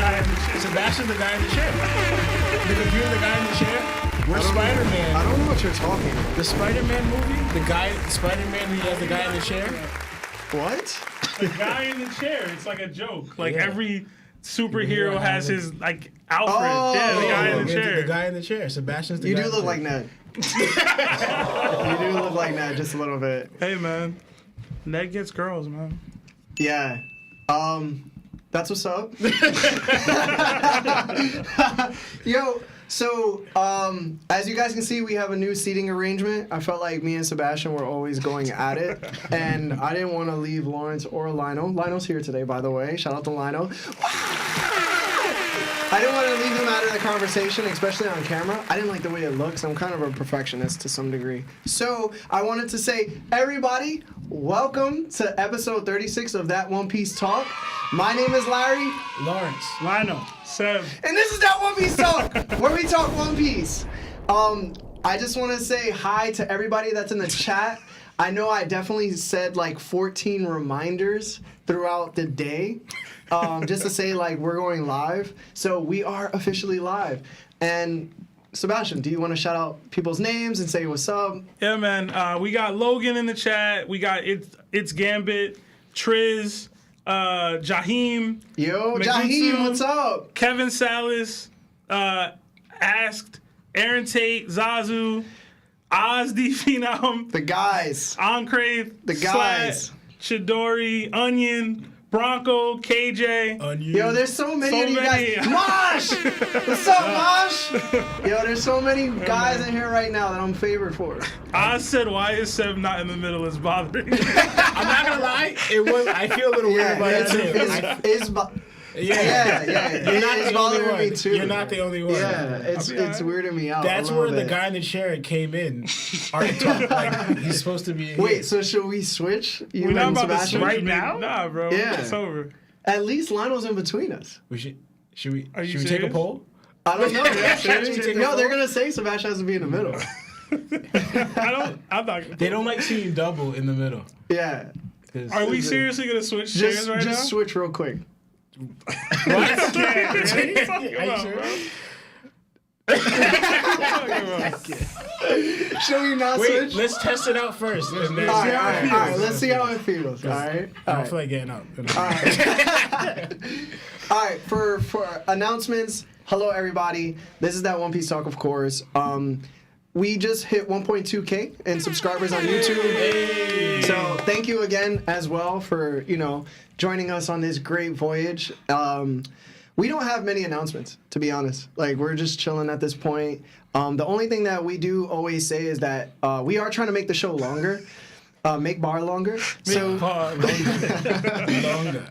guy in the chair. Sebastian's the guy in the chair. The computer, the guy in the chair. We're Spider-Man. I don't know what you're talking about. The Spider-Man movie. The guy, Spider-Man, he has the guy in the chair. What? The guy in the chair. It's like a joke. Like Yeah. every superhero has his like Alfred. Oh. Yeah, the guy in the Yeah, chair. The guy in the chair. Sebastian's the You guy do in the look chair. like Ned. You do look like Ned just a little bit. Hey man, Ned gets girls, man. Yeah. That's what's up. Yo, so as you guys can see, we have a new seating arrangement. I felt like me and Sebastian were always going at it, and I didn't want to leave Lawrence or Lionel. Lionel's here today, by the way. Shout out to Lionel. I didn't want to leave him out of the conversation, especially on camera. I didn't like the way it looks. I'm kind of a perfectionist to some degree. So I wanted to say, everybody, welcome to episode 36 of That One Piece Talk. My name is Larry. Lawrence. Lionel, Seb. And this is That One Piece Talk, where we talk One Piece. I just want to say hi to everybody that's in the chat. I know I definitely said like 14 reminders throughout the day, just to say like we're going live. So we are officially live. And Sebastian, do you want to shout out people's names and say what's up? Yeah, man. We got Logan in the chat. We got it's Gambit, Triz, Jaheim. Yo, Megutsu, Jaheim, what's up? Kevin Salas, Asked, Aaron Tate, Zazu, Oz D Phenom, The guys. Encrave, The guys. Slat, Chidori, Onion, Bronco, KJ. Onion. Yo, there's so many So of you many. guys. Mosh! What's up, Mosh? Yo, there's so many guys in here right now that I'm favored for. Oz said, "Why is Seb not in the middle? It's bothering me." I'm not gonna lie. It was. I feel a little weird about it too. Yeah. You're not It's the only bothering me one. too. You're not the only one. Yeah, it's weirding me out. That's a where little the bit. guy in the chair came in. Like he's supposed to be. Wait, so should we switch? You We're not and about to Sebastian? switch Right now? Nah, bro. Yeah. It's over. At least Lionel's in between us. We should we? Are you should we take a serious? poll? I don't know. Should we No, they're gonna say Sebastian has to be in the middle. I'm not. They don't like seeing double in the middle. Yeah. Are we seriously gonna switch chairs right now? Just switch real quick. What are you talking Are you about, sure? bro? What are you talking about? Should we not Wait, switch? let's test it out first. And then All see how it right. feels. Let's see how it feels. All right. I don't feel like getting up. All right, for announcements, hello everybody. This is That One Piece Talk, of course. We just hit 1.2K in subscribers on YouTube. So thank you again as well for, joining us on this great voyage. We don't have many announcements, to be honest. Like, we're just chilling at this point. The only thing that we do always say is that we are trying to make the show longer. Make bar longer.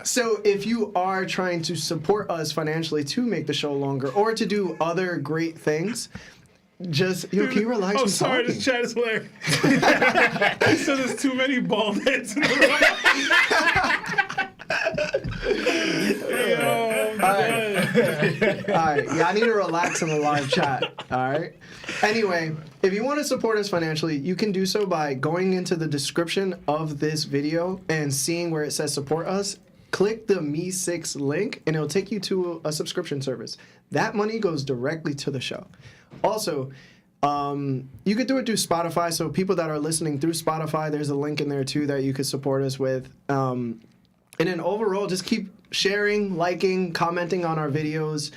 So if you are trying to support us financially to make the show longer or to do other great things, just can you relax Oh, from sorry, talking? this chat is hilarious. He said there's too many bald heads in the room. All right, yeah, I need to relax in the live chat. All right. Anyway, if you want to support us financially, you can do so by going into the description of this video and seeing where it says support us. Click the Me6 link, and it'll take you to a subscription service. That money goes directly to the show. Also, you could do it through Spotify. So people that are listening through Spotify, there's a link in there too that you could support us with. And then overall, just keep sharing, liking, commenting on our videos.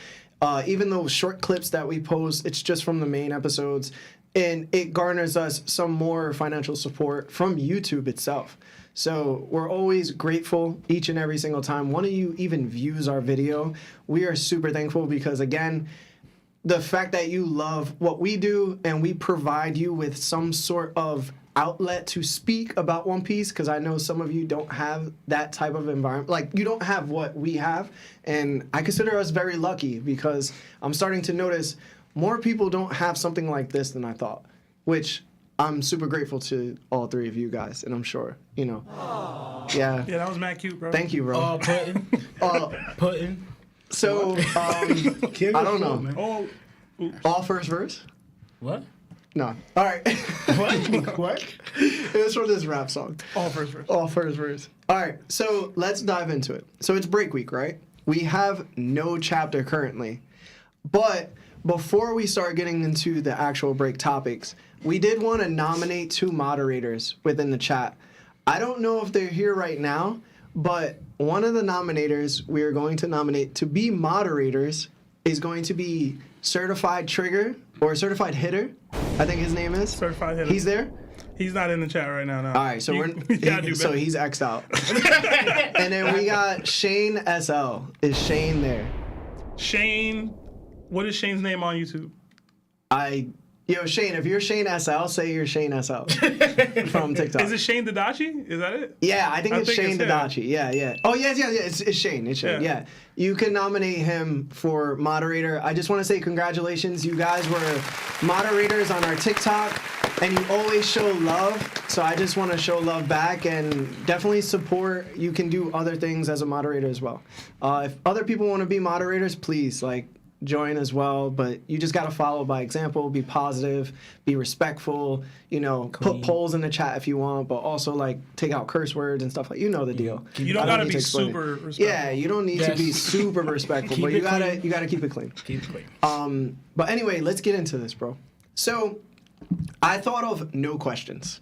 Even those short clips that we post, it's just from the main episodes. And it garners us some more financial support from YouTube itself. So we're always grateful each and every single time one of you even views our video. We are super thankful because, again, the fact that you love what we do and we provide you with some sort of outlet to speak about One Piece, because I know some of you don't have that type of environment. Like, you don't have what we have, and I consider us very lucky because I'm starting to notice more people don't have something like this than I thought, which I'm super grateful to all three of you guys, and I'm sure, Aww. Yeah, that was mad cute, bro. Thank you, bro. Pudding. So, I don't know. Man. Oh, All first verse? What? No. All right. What? It was from this rap song. all first verse. All first verse. All right. So let's dive into it. So it's break week, right? we have no chapter currently. But before we start getting into the actual break topics, we did want to nominate 2 moderators within the chat. I don't know if they're here right now, but one of the nominators we are going to nominate to be moderators is going to be Certified Trigger or Certified Hitter. I think his name is. Certified Hitter. He's there? He's not in the chat right now. No. All right, so so he's X'd out. And then we got Shane SL. Is Shane there? Shane, what is Shane's name on YouTube? Yo, Shane, if you're Shane SL, say you're Shane SL from TikTok. Is it Shane Dadachi? Is that it? Yeah, I think it's Shane Dadachi. Yeah. Oh, yes. It's Shane. It's Shane. Yeah. You can nominate him for moderator. I just want to say congratulations. You guys were moderators on our TikTok, and you always show love. So I just want to show love back and definitely support. You can do other things as a moderator as well. If other people want to be moderators, please, join as well, but you just got to follow by example, be positive, be respectful, put polls in the chat if you want, but also take out curse words and stuff the deal. You don't got to be super respectful. Yeah, you don't need to be super respectful, but you got to keep it clean. Keep it clean. But anyway, let's get into this, bro. So, I thought of no questions.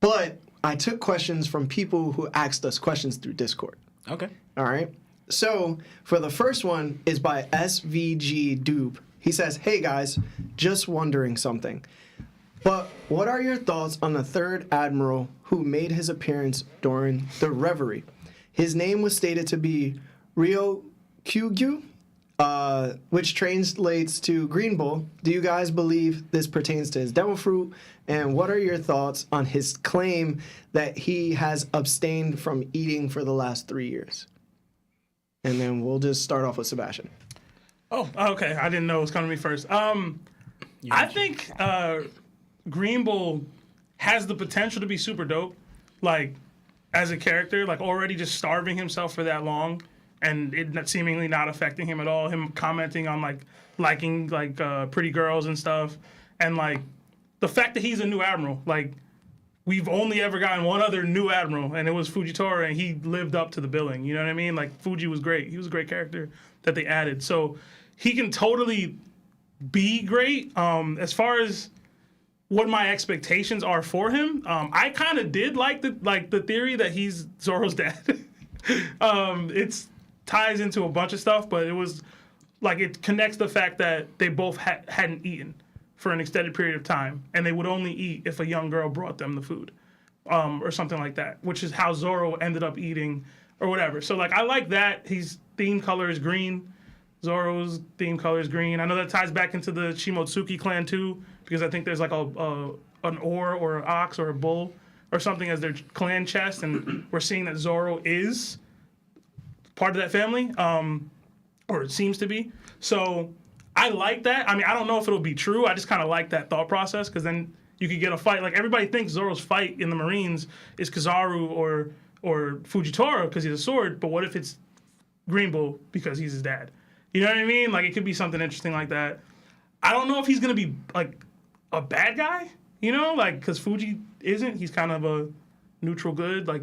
But I took questions from people who asked us questions through Discord. Okay. All right. So, for the first one is by SVG Dube. He says, "Hey guys, just wondering something. But what are your thoughts on the 3rd Admiral who made his appearance during the Reverie? His name was stated to be Ryo Kyugyu, which translates to Green Bull. Do you guys believe this pertains to his devil fruit? And what are your thoughts on his claim that he has abstained from eating for the last 3 years?" And then we'll just start off with Sebastian. Oh, okay. I didn't know it was coming to me first. I think Green Bull has the potential to be super dope, as a character, already just starving himself for that long and it seemingly not affecting him at all. Him commenting on liking pretty girls and stuff, and the fact that he's a new admiral. We've only ever gotten one other new admiral, and it was Fujitora, and he lived up to the billing. You know what I mean? Fuji was great. He was a great character that they added. So he can totally be great. As far as what my expectations are for him, I kind of did like the theory that he's Zoro's dad. It ties into a bunch of stuff, but it was it connects the fact that they both hadn't eaten for an extended period of time, and they would only eat if a young girl brought them the food, or something like that, which is how Zoro ended up eating, or whatever. So, I like that. His theme color is green. Zoro's theme color is green. I know that ties back into the Shimotsuki clan, too, because I think there's, an oar or an ox or a bull or something as their clan chest, and we're seeing that Zoro is part of that family, or it seems to be. So I like that. I mean, I don't know if it'll be true. I just kind of like that thought process, because then you could get a fight. Everybody thinks Zoro's fight in the Marines is Kizaru or Fujitora because he's a sword, but what if it's Green Bull because he's his dad? You know what I mean? It could be something interesting like that. I don't know if he's going to be, a bad guy, because Fuji isn't. He's kind of a neutral good, I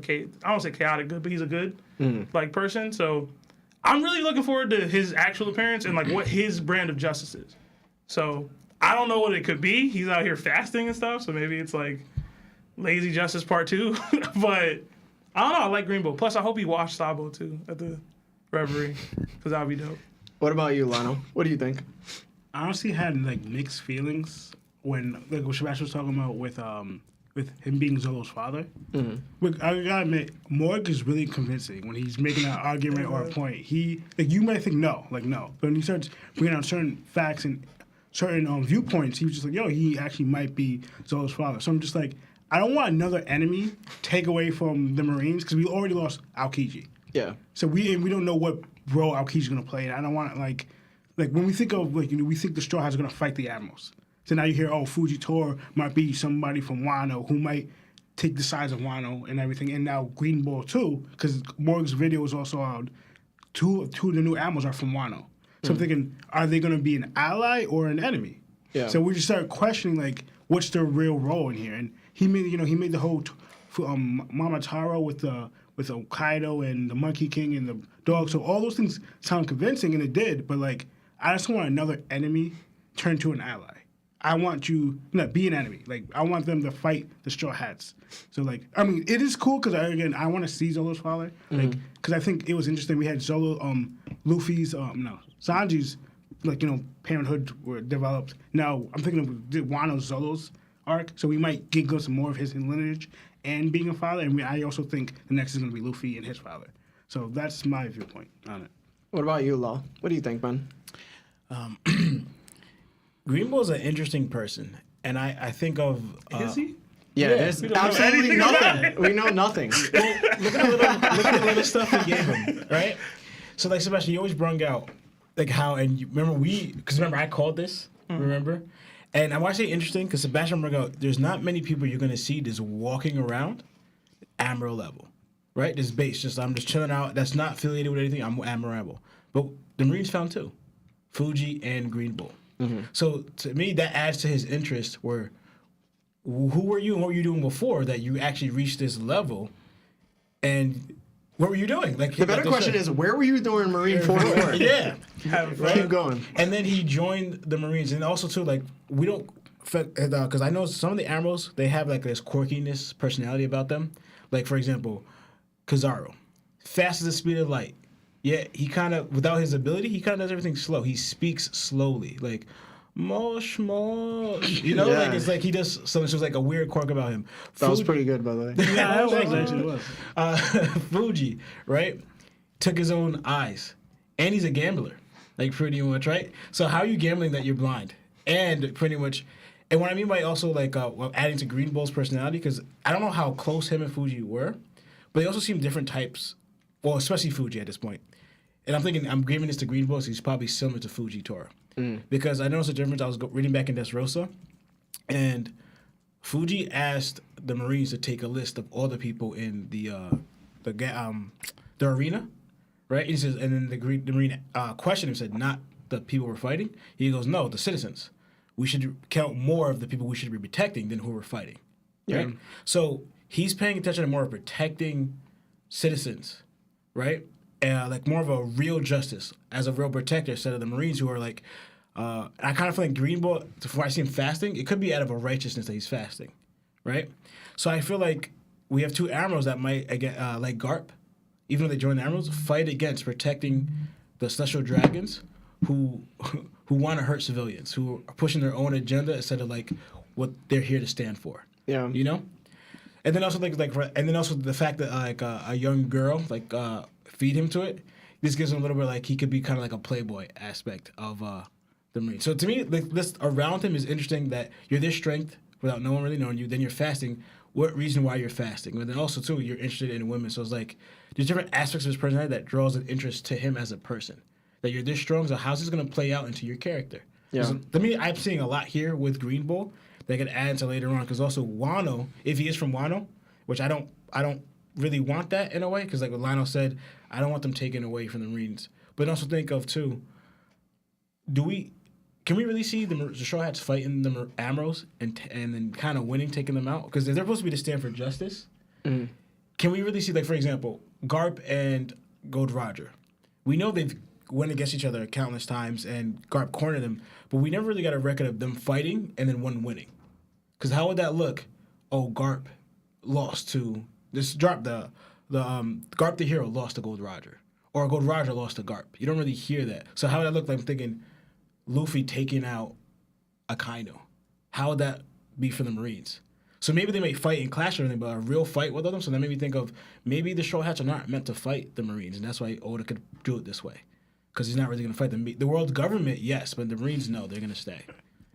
don't say chaotic good, but he's a good, person. So I'm really looking forward to his actual appearance and what his brand of justice is. So I don't know what it could be. He's out here fasting and stuff, so maybe it's Lazy Justice Part 2. But I don't know. I like Green Bull. Plus, I hope he washed Sabo too at the Reverie, because that would be dope. What about you, Lano? What do you think? I honestly had mixed feelings when what Sebastian was talking about with him being Zoro's father. Mm-hmm. I gotta admit, Morg is really convincing when he's making an argument or a point. He you might think no, no, but when he starts bringing out certain facts and certain viewpoints, he was just yo, he actually might be Zoro's father. So I'm just I don't want another enemy take away from the Marines, because we already lost Aokiji. Yeah. So we don't know what role Aokiji's gonna play, and I don't want when we think of we think the Straw Hats are gonna fight the Admirals. So now you hear, Fujitora might be somebody from Wano who might take the sides of Wano and everything, and now Green Bull too, because Morg's video was also out. Two of the new Admirals are from Wano. So I'm thinking, are they going to be an ally or an enemy? Yeah. So we just started questioning what's their real role in here, and he made the whole Mama Taro with with Kaido and the Monkey King and the dog. So all those things sound convincing, and it did. But like, I just want another enemy turn to an ally. I want you to be an enemy. Like, I want them to fight the Straw Hats. So, like, I mean, it is cool because, again, I want to see Zolo's father. Like, because I think it was interesting. We had Zolo, Luffy's, Sanji's, like, parenthood were developed. Now, I'm thinking of Wano Zolo's arc. So we might get some more of his lineage and being a father. And I also think the next is going to be Luffy and his father. So that's my viewpoint on it. What about you, Law? What do you think, man? Green Bull's an interesting person, and I think of Is he? Yeah, there's absolutely nothing. We know nothing. Well, look at the little stuff we gave him, right? So like Sebastian, you always brung out like how, and you remember remember I called this, remember? And I want to say interesting because Sebastian brung out there's not many people you're gonna see just walking around Admiral level, right? This base, I'm just chilling out. That's not affiliated with anything. I'm Admiral, but the Marines found two, Fuji and Green Bull. So to me, that adds to his interest. Where who were you and what were you doing before that you actually reached this level, and what were you doing? Like The better question is, where were you during Marine Corps? yeah, Right? Keep going. and then he joined the Marines, and also too like we don't because I know some of the Admirals they have like this quirkiness personality about them. Like for example, Kizaru, fast as the speed of light. Yeah, he kind of, without his ability, he kind of does everything slow. He speaks slowly, like, mosh, mosh. You know, Yeah. like, it's like he does something, so it's like a weird quirk about him. That was pretty good, by the way. Yeah, that was actually was. Fuji, right, took his own eyes. And he's a gambler, like, pretty much, right? So how are you gambling that you're blind? And pretty much, and what I mean by also, like, adding to Green Bull's personality, because I don't know how close him and Fuji were, but they also seem different types, well, especially Fuji at this point. And I'm thinking, I'm giving this to Green Bull, so he's probably similar to Fuji Tora. Because I noticed a difference. I was reading back in Dressrosa, and Fuji asked the Marines to take a list of all the people in the arena, right? He says, and then the Marine questioned him, said, not the people we're fighting. He goes, no, the citizens. We should count more of the people we should be protecting than who we're fighting. Right? Yeah. So he's paying attention to more of protecting citizens, right? Like more of a real justice as a real protector instead of the Marines who are like, I kind of feel like Green Bull, before I see him fasting, it could be out of a righteousness that he's fasting, right? So I feel like we have two Admirals that might, like Garp, even though they join the Admirals, fight against protecting the Celestial Dragons who want to hurt civilians, who are pushing their own agenda instead of like what they're here to stand for. Yeah. You know? And then also and then also the fact that like a young girl feed him to it. This gives him a little bit like he could be kind of like a playboy aspect of the Marine. So to me, like this around him is interesting that you're this strength without no one really knowing you. Then you're fasting. What reason why you're fasting? And then also too, you're interested in women. So it's like there's different aspects of his personality that draws an interest to him as a person. That you're this strong. So how's this gonna play out into your character? Yeah. So, to me, I'm seeing a lot here with Green Bull that could add to later on. Because also Wano, if he is from Wano, which I don't really want that in a way, because like what Lionel said, I don't want them taken away from the Marines. But also think of too, can we really see the Straw Hats fighting the Admirals and then kind of winning, taking them out? Because they're supposed to be to stand for justice. Can we really see, like for example, Garp and Gold Roger? We know they've went against each other countless times and Garp cornered them, but we never really got a record of them fighting and then one winning. Because how would that look? Oh, Garp lost to Garp the hero lost to Gold Roger, or Gold Roger lost to Garp. You don't really hear that. So how would that look like? I'm thinking Luffy taking out Akainu. How would that be for the Marines? So maybe they may fight and clash or anything, but a real fight with them. So that made me think of maybe the Straw Hats are not meant to fight the Marines, and that's why Oda could do it this way, because he's not really going to fight them. The world's government, yes, but the Marines, no, they're going to stay.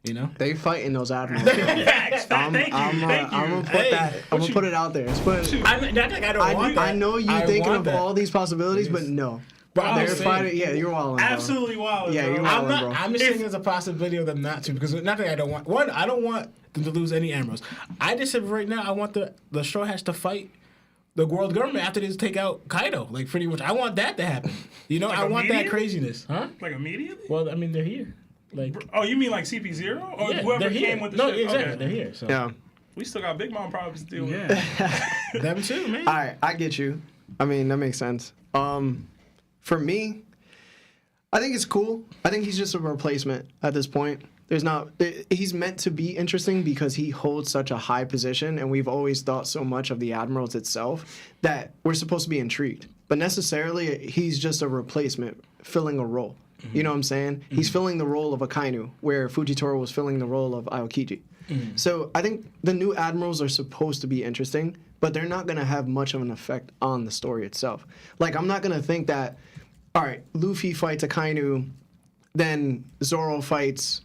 You know, They fighting those Admirals. I'm Thank you. gonna put that. I'm gonna put it out there. I know you thinking of all these possibilities, but no. But They're fighting. Yeah, you're wilding. Bro. Absolutely wild. Yeah, bro. you're I'm wilding, bro. just saying there's a possibility of them not to, because not that I don't want. One, I don't want them to lose any Admirals. I just said right now I want the Straw Hats to fight the world government after they just take out Kaido. Like pretty much, I want that to happen. You know, Like I want that immediately? craziness, huh? Like immediately? Well, I mean, they're here. Like, Oh, you mean like CP0 or yeah, whoever they're here. came with the no, ship? exactly, Okay. they're here. So Yeah. We still got Big Mom problems to deal with. Yeah. them too, man. All right, I get you. I mean, that makes sense. For me, I think it's cool. I think he's just a replacement at this point. He's meant to be interesting because he holds such a high position, and we've always thought so much of the Admirals itself that we're supposed to be intrigued. But necessarily, he's just a replacement filling a role. You know what I'm saying? He's filling the role of Akainu, where Fujitoro was filling the role of Aokiji. So I think the new Admirals are supposed to be interesting, but they're not going to have much of an effect on the story itself. Like, I'm not going to think that, all right, Luffy fights Akainu, then Zoro fights,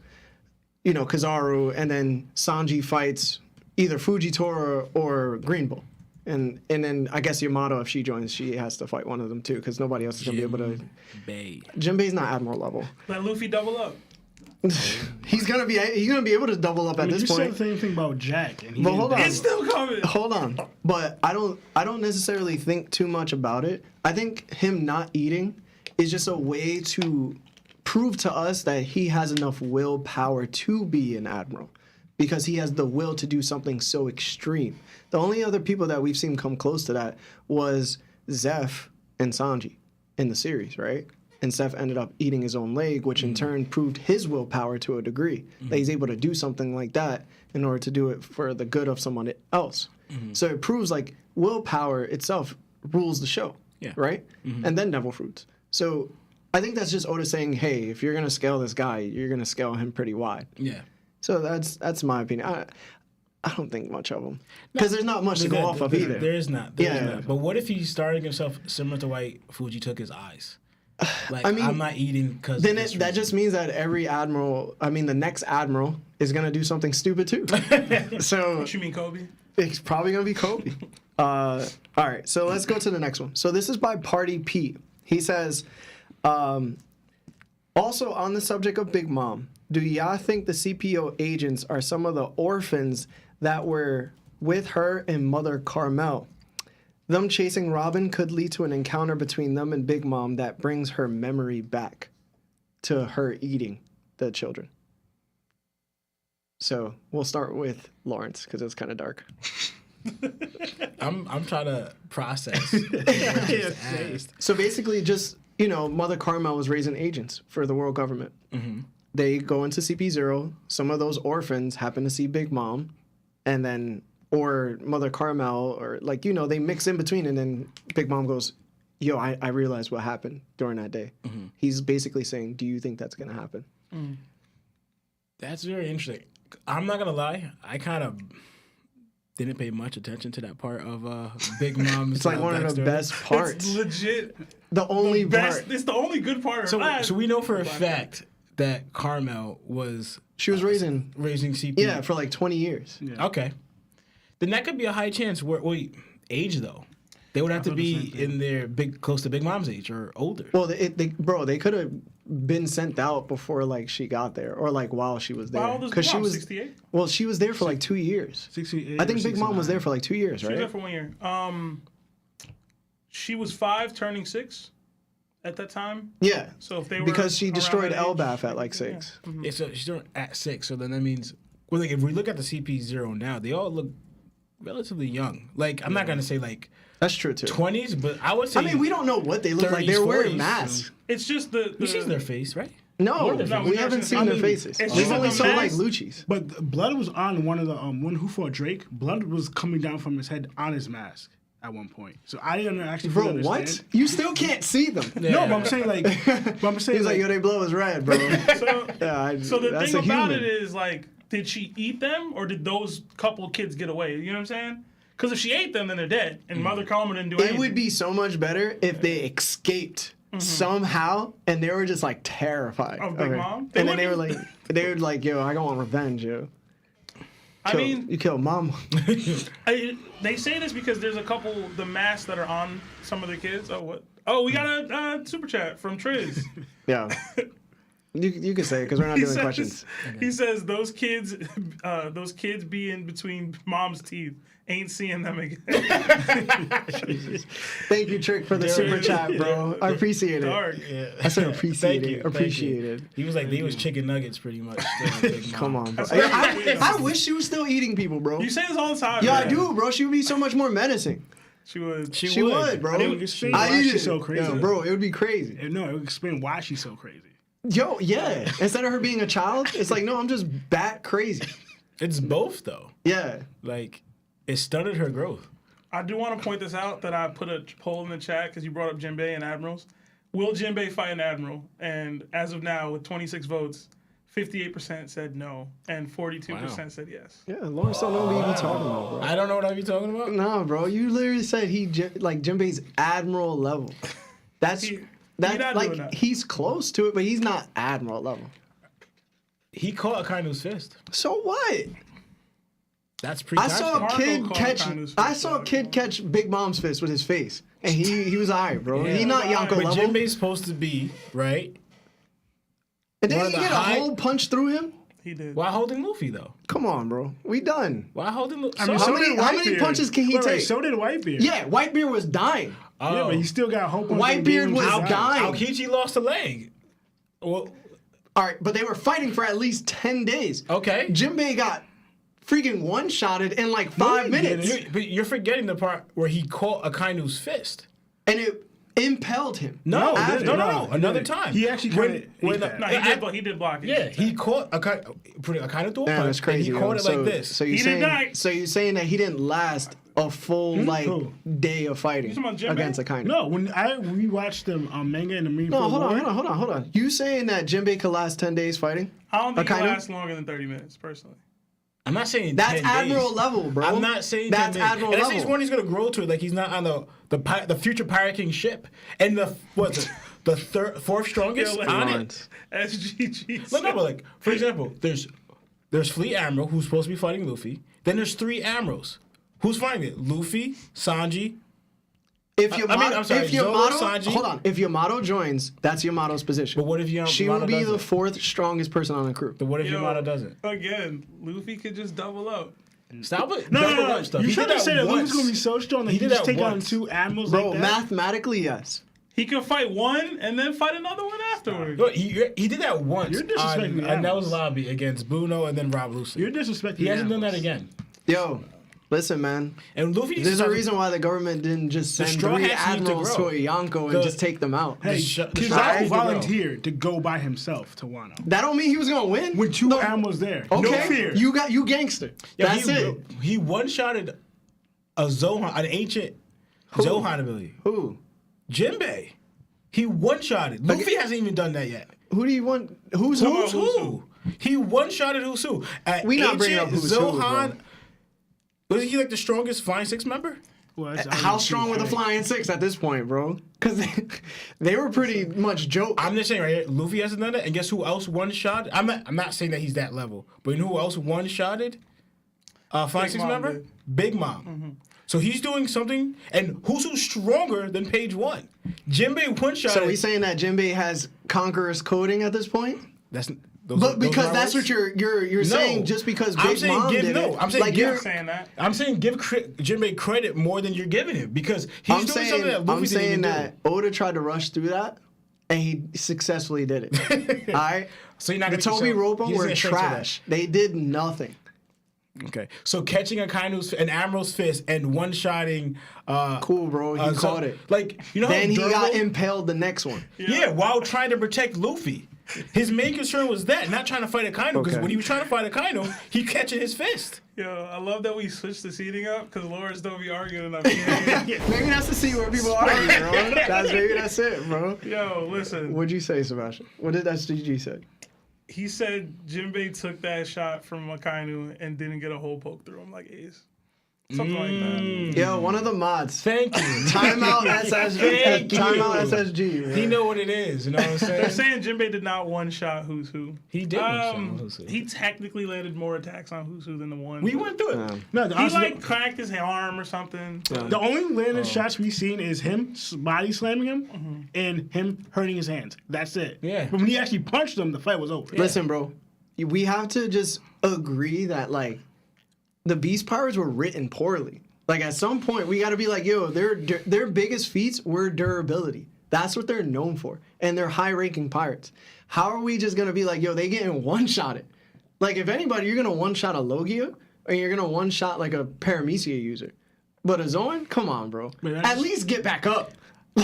Kizaru, and then Sanji fights either Fujitoro or Green Bull. And then I guess Yamato, if she joins, she has to fight one of them too, because nobody else is gonna be able to. Jinbei's not Admiral level. Let Luffy double up. He's gonna be able to double up at this point. You said the same thing about Jack, and but hold on, it's still coming. Hold on, but I don't necessarily think too much about it. I think him not eating is just a way to prove to us that he has enough willpower to be an admiral, because he has the will to do something so extreme. The only other people that we've seen come close to that was Zeph and Sanji in the series, right? And Zeph ended up eating his own leg, which in turn proved his willpower to a degree, that he's able to do something like that in order to do it for the good of someone else. So it proves like willpower itself rules the show, right? And then devil fruits. So I think that's just Oda saying, hey, if you're going to scale this guy, you're going to scale him pretty wide. Yeah. So that's my opinion. I don't think much of him, because there's not much to go off of either. There is not. But what if he's starting himself similar to why Fuji took his eyes? Like, I mean, I'm not eating because. Then that just means that every admiral, the next admiral is gonna do something stupid too. So. What you mean, Kobe? It's probably gonna be Kobe. All right, so let's go to the next one. So this is by Party Pete. He says, also on the subject of Big Mom, do y'all think the CPO agents are some of the orphans that were with her and Mother Carmel? Them chasing Robin could lead to an encounter between them and Big Mom that brings her memory back to her eating the children. So we'll start with Lawrence, because it's kind of dark. I'm trying to process. So basically, just Mother Carmel was raising agents for the world government. They go into CP0. Some of those orphans happen to see Big Mom, and then or Mother Carmel, or they mix in between, and then Big Mom goes, "Yo, I realized what happened during that day." He's basically saying, "Do you think that's gonna happen?" That's very interesting. I'm not gonna lie, I kind of didn't pay much attention to that part of Big Mom's. It's like one of the best parts. It's legit. The only best. part. It's the only good part. So we know for a fact that Carmel was. She was raising CP. Yeah, for like 20 years. Yeah. Okay. Then that could be a high chance. Wait, age though. They would have to be in their close to Big Mom's age or older. Well, they could have been sent out before she got there, or while she was there. How old is Big Mom? 68? Well, she was there for 2 years. 68. I think Big Mom was there for 2 years, right? She was there for 1 year. She was 5, turning 6 at that time. Yeah. So if they were because she destroyed around that Elbaf at 6. Yeah. Yeah, so she's doing at 6. So then that means, if we look at the CP0 now, they all look relatively young. I'm not gonna say that's true too. 20s, but I would say. we don't know what they look like. They're 30s, wearing 40s. masks. It's just the We've seen their face, right? No, No, we haven't seen their faces. We've only saw Lucci's. But blood was on one of the one who fought Drake. Blood was coming down from his head on his mask at one point. So I didn't actually. Bro, fully what? understand. You still can't see them. Yeah. No, but I'm saying He's like, yo, they blow is red, bro. So the that's thing a about human. it is did she eat them, or did those couple kids get away? You know what I'm saying? Because if she ate them, then they're dead. And Mother Carmel didn't do anything. It would be so much better if they escaped somehow, and they were just terrified Of Big Mom? And then they were like, yo, I want revenge, yo. You killed Mom. They say this because there's a couple the masks that are on some of the kids. Oh, what? Oh, we got a super chat from Triz. Yeah. You can say it because we're not doing questions. He says those kids be in between Mom's teeth. Ain't seeing them again. Thank you, Trick, for the super chat, bro. I appreciate it. Dark. Yeah. I said appreciate it. Thank you. Appreciate it. He was they was chicken nuggets pretty much. Big Mom. Come on, bro. That's I wish she was still eating people, bro. You say this all the time. Yeah, man. I do, bro. She would be so much more menacing. She would. She would, bro. It would explain why she's so crazy. Yo, bro, it would be crazy. No, it would explain why she's so crazy. Yo, yeah. Instead of her being a child, it's like, no, I'm just bat crazy. It's both though. Yeah. Like, it stunted her growth. I do want to point this out that I put a poll in the chat because you brought up Jinbei and Admirals. Will Jinbei fight an Admiral? And as of now, with 26 votes, 58% said no, and 42% said yes. Yeah, Lawrence don't know what you be talking about, bro. I don't know what I be talking about. No, bro, you literally said like Jinbei's Admiral level. That's not doing like that. he's close to it, but he's not Admiral level. He caught Akainu's fist. So what? That's I saw a Marco kid caught catch. Akainu's I fist, saw a dog. kid catch Big Mom's fist with his face, and he was alright, bro. Yeah. He not But Yonko But level. Jinbei's supposed to be right. And then one he of the get a high- hole punch through him. He did. Why holding Luffy though? Come on, bro. We done. Why holding Luffy? I mean, How so many- did how many Whitebeard. punches can he Wait, take? So did Whitebeard. Yeah, Whitebeard was dying. Yeah, but he still got hope. on Whitebeard being was inside. dying. Aokichi lost a leg. Well, All right, but they were fighting for at least 10 days. okay. Jinbei got freaking one-shotted in like 5 he minutes. didn't. But you're forgetting the part where he caught Akainu's fist. And it impelled him. No, After- no. Another didn't. time. He actually when kinda ate that. No, he did block it. Yeah, he caught Akainu through a Damn, punch. that's crazy. And he yo. caught it so, like this. So you're He didn't saying, die. so you're saying that he didn't last a full like Who? day of fighting You talking about Jinbei? against Akainu? No, when we watched the manga and the Marine No, Corps hold War, on, hold on. You saying that Jinbei could last 10 days fighting? I don't think he Akainu? lasts longer than 30 minutes, personally. I'm not saying That's 10 Admiral days. level, bro. I'm not saying that's 10 days. Admiral and that's level. one he's gonna grow to. Like he's not on the future Pirate King ship and the fourth strongest Yeah, like- on on. it. SGG. Look, no, but like for example, there's Fleet Admiral who's supposed to be fighting Luffy. Then there's 3 Admirals. Who's fighting it? Luffy, Sanji. If I'm sorry, Zoro, Sanji. hold on. If Yamato joins, that's Yamato's position. But what if Yamato She will be the doesn't? 4th strongest person on the crew. But what if Yamato doesn't? Again, Luffy could just double up. Stop it. No, Double up stuff. You He trying did to say that once. Luffy's gonna be so strong that He he, did just that take on once. 2 admirals Bro, like that? mathematically, yes. He could fight one and then fight another one afterwards. Look, he did that once You're disrespecting the on Nell's Admirals. lobby against Bruno and then Rob Lucey. You're disrespecting. He hasn't the done that Admirals. again. Yo, listen, man. And Luffy needs There's to a start- reason why the government didn't just send Straw 3 Hats need to admirals to grow. a Yonko and The- just take them out. Hey, The Straw Kizaru Hats need to grow. volunteered to go by himself to Wano That don't mean he was gonna win. with 2 admirals there. Okay, No fear. you gangster. Yo, That's he, it. He one-shotted a Zohan, an ancient Zohan ability. Who? Jinbei. He one-shotted. Luffy hasn't even done that yet. Who do you want? Who's Who's who? who? He one-shotted who's who. We not bringing up who's who, Zohan. bro. Was he like the strongest Flying Six member? Well, that's How obviously strong were the true. Flying Six at this point, bro? Because they were pretty much joke. I'm just saying right here, Luffy hasn't done that, and guess who else one-shot? I'm not saying that he's that level, but you know who else one-shotted? Flying Six Mom member? did. Big Mom. So he's doing something, and who's stronger than Page 1? Jinbei one-shot. So we saying that Jinbei has conqueror's coding at this point? That's But because that's what you're saying, just because I'm Big saying Mom give did no. it. I'm saying like give. you're, Saying that. I'm saying give Jinbei credit more than you're giving him because he's I'm doing saying, something that Luffy I'm didn't saying even that Oda tried to rush through that, and he successfully did it. All right. So you're not The gonna- Toby so Roppo he's were gonna censor that. trash. They did nothing. do. Okay. So catching an Admiral's fist and one-shotting. Cool, bro. He caught it. Like you know Then he how got durable- impaled the next one. Yeah, while trying to protect Luffy. His main concern was that, not trying to fight Akainu, because Okay. when he was trying to fight Akainu, he catching his fist. Yo, I love that we switched the seating up because Lawrence don't be arguing enough. Maybe that's to see where people are, bro. Maybe that's it, bro. Yo, listen. What'd you say, Sebastian? What did SGG say? He said Jinbei took that shot from Akainu and didn't get a hole poked through him like Ace. Something like that. Yo, one of the mods. Thank you. Timeout SSG. Thank you. Timeout SSG. Man. He know what it is, you know what I'm They're saying? saying Jinbei did not one-shot Who's Who. He did one-shot Who's Who. He technically landed more attacks on Who's Who than the one. We went through it. No, He honestly, like cracked his arm or something. the only landed shots we've seen is him body slamming him and him hurting his hands. That's it. Yeah. But when he actually punched him, the fight was over. Listen, bro. We have to just agree that like the Beast Pirates were written poorly. Like at some point we got to be like, yo, their biggest feats were durability. That's what they're known for, and they're high-ranking pirates. How are we just gonna be like, yo, they getting one-shotted? Like if anybody, you're gonna one-shot a Logia, or you're gonna one-shot like a Paramecia user. But a Zoan? Come on, bro. But that's At just- least get back up.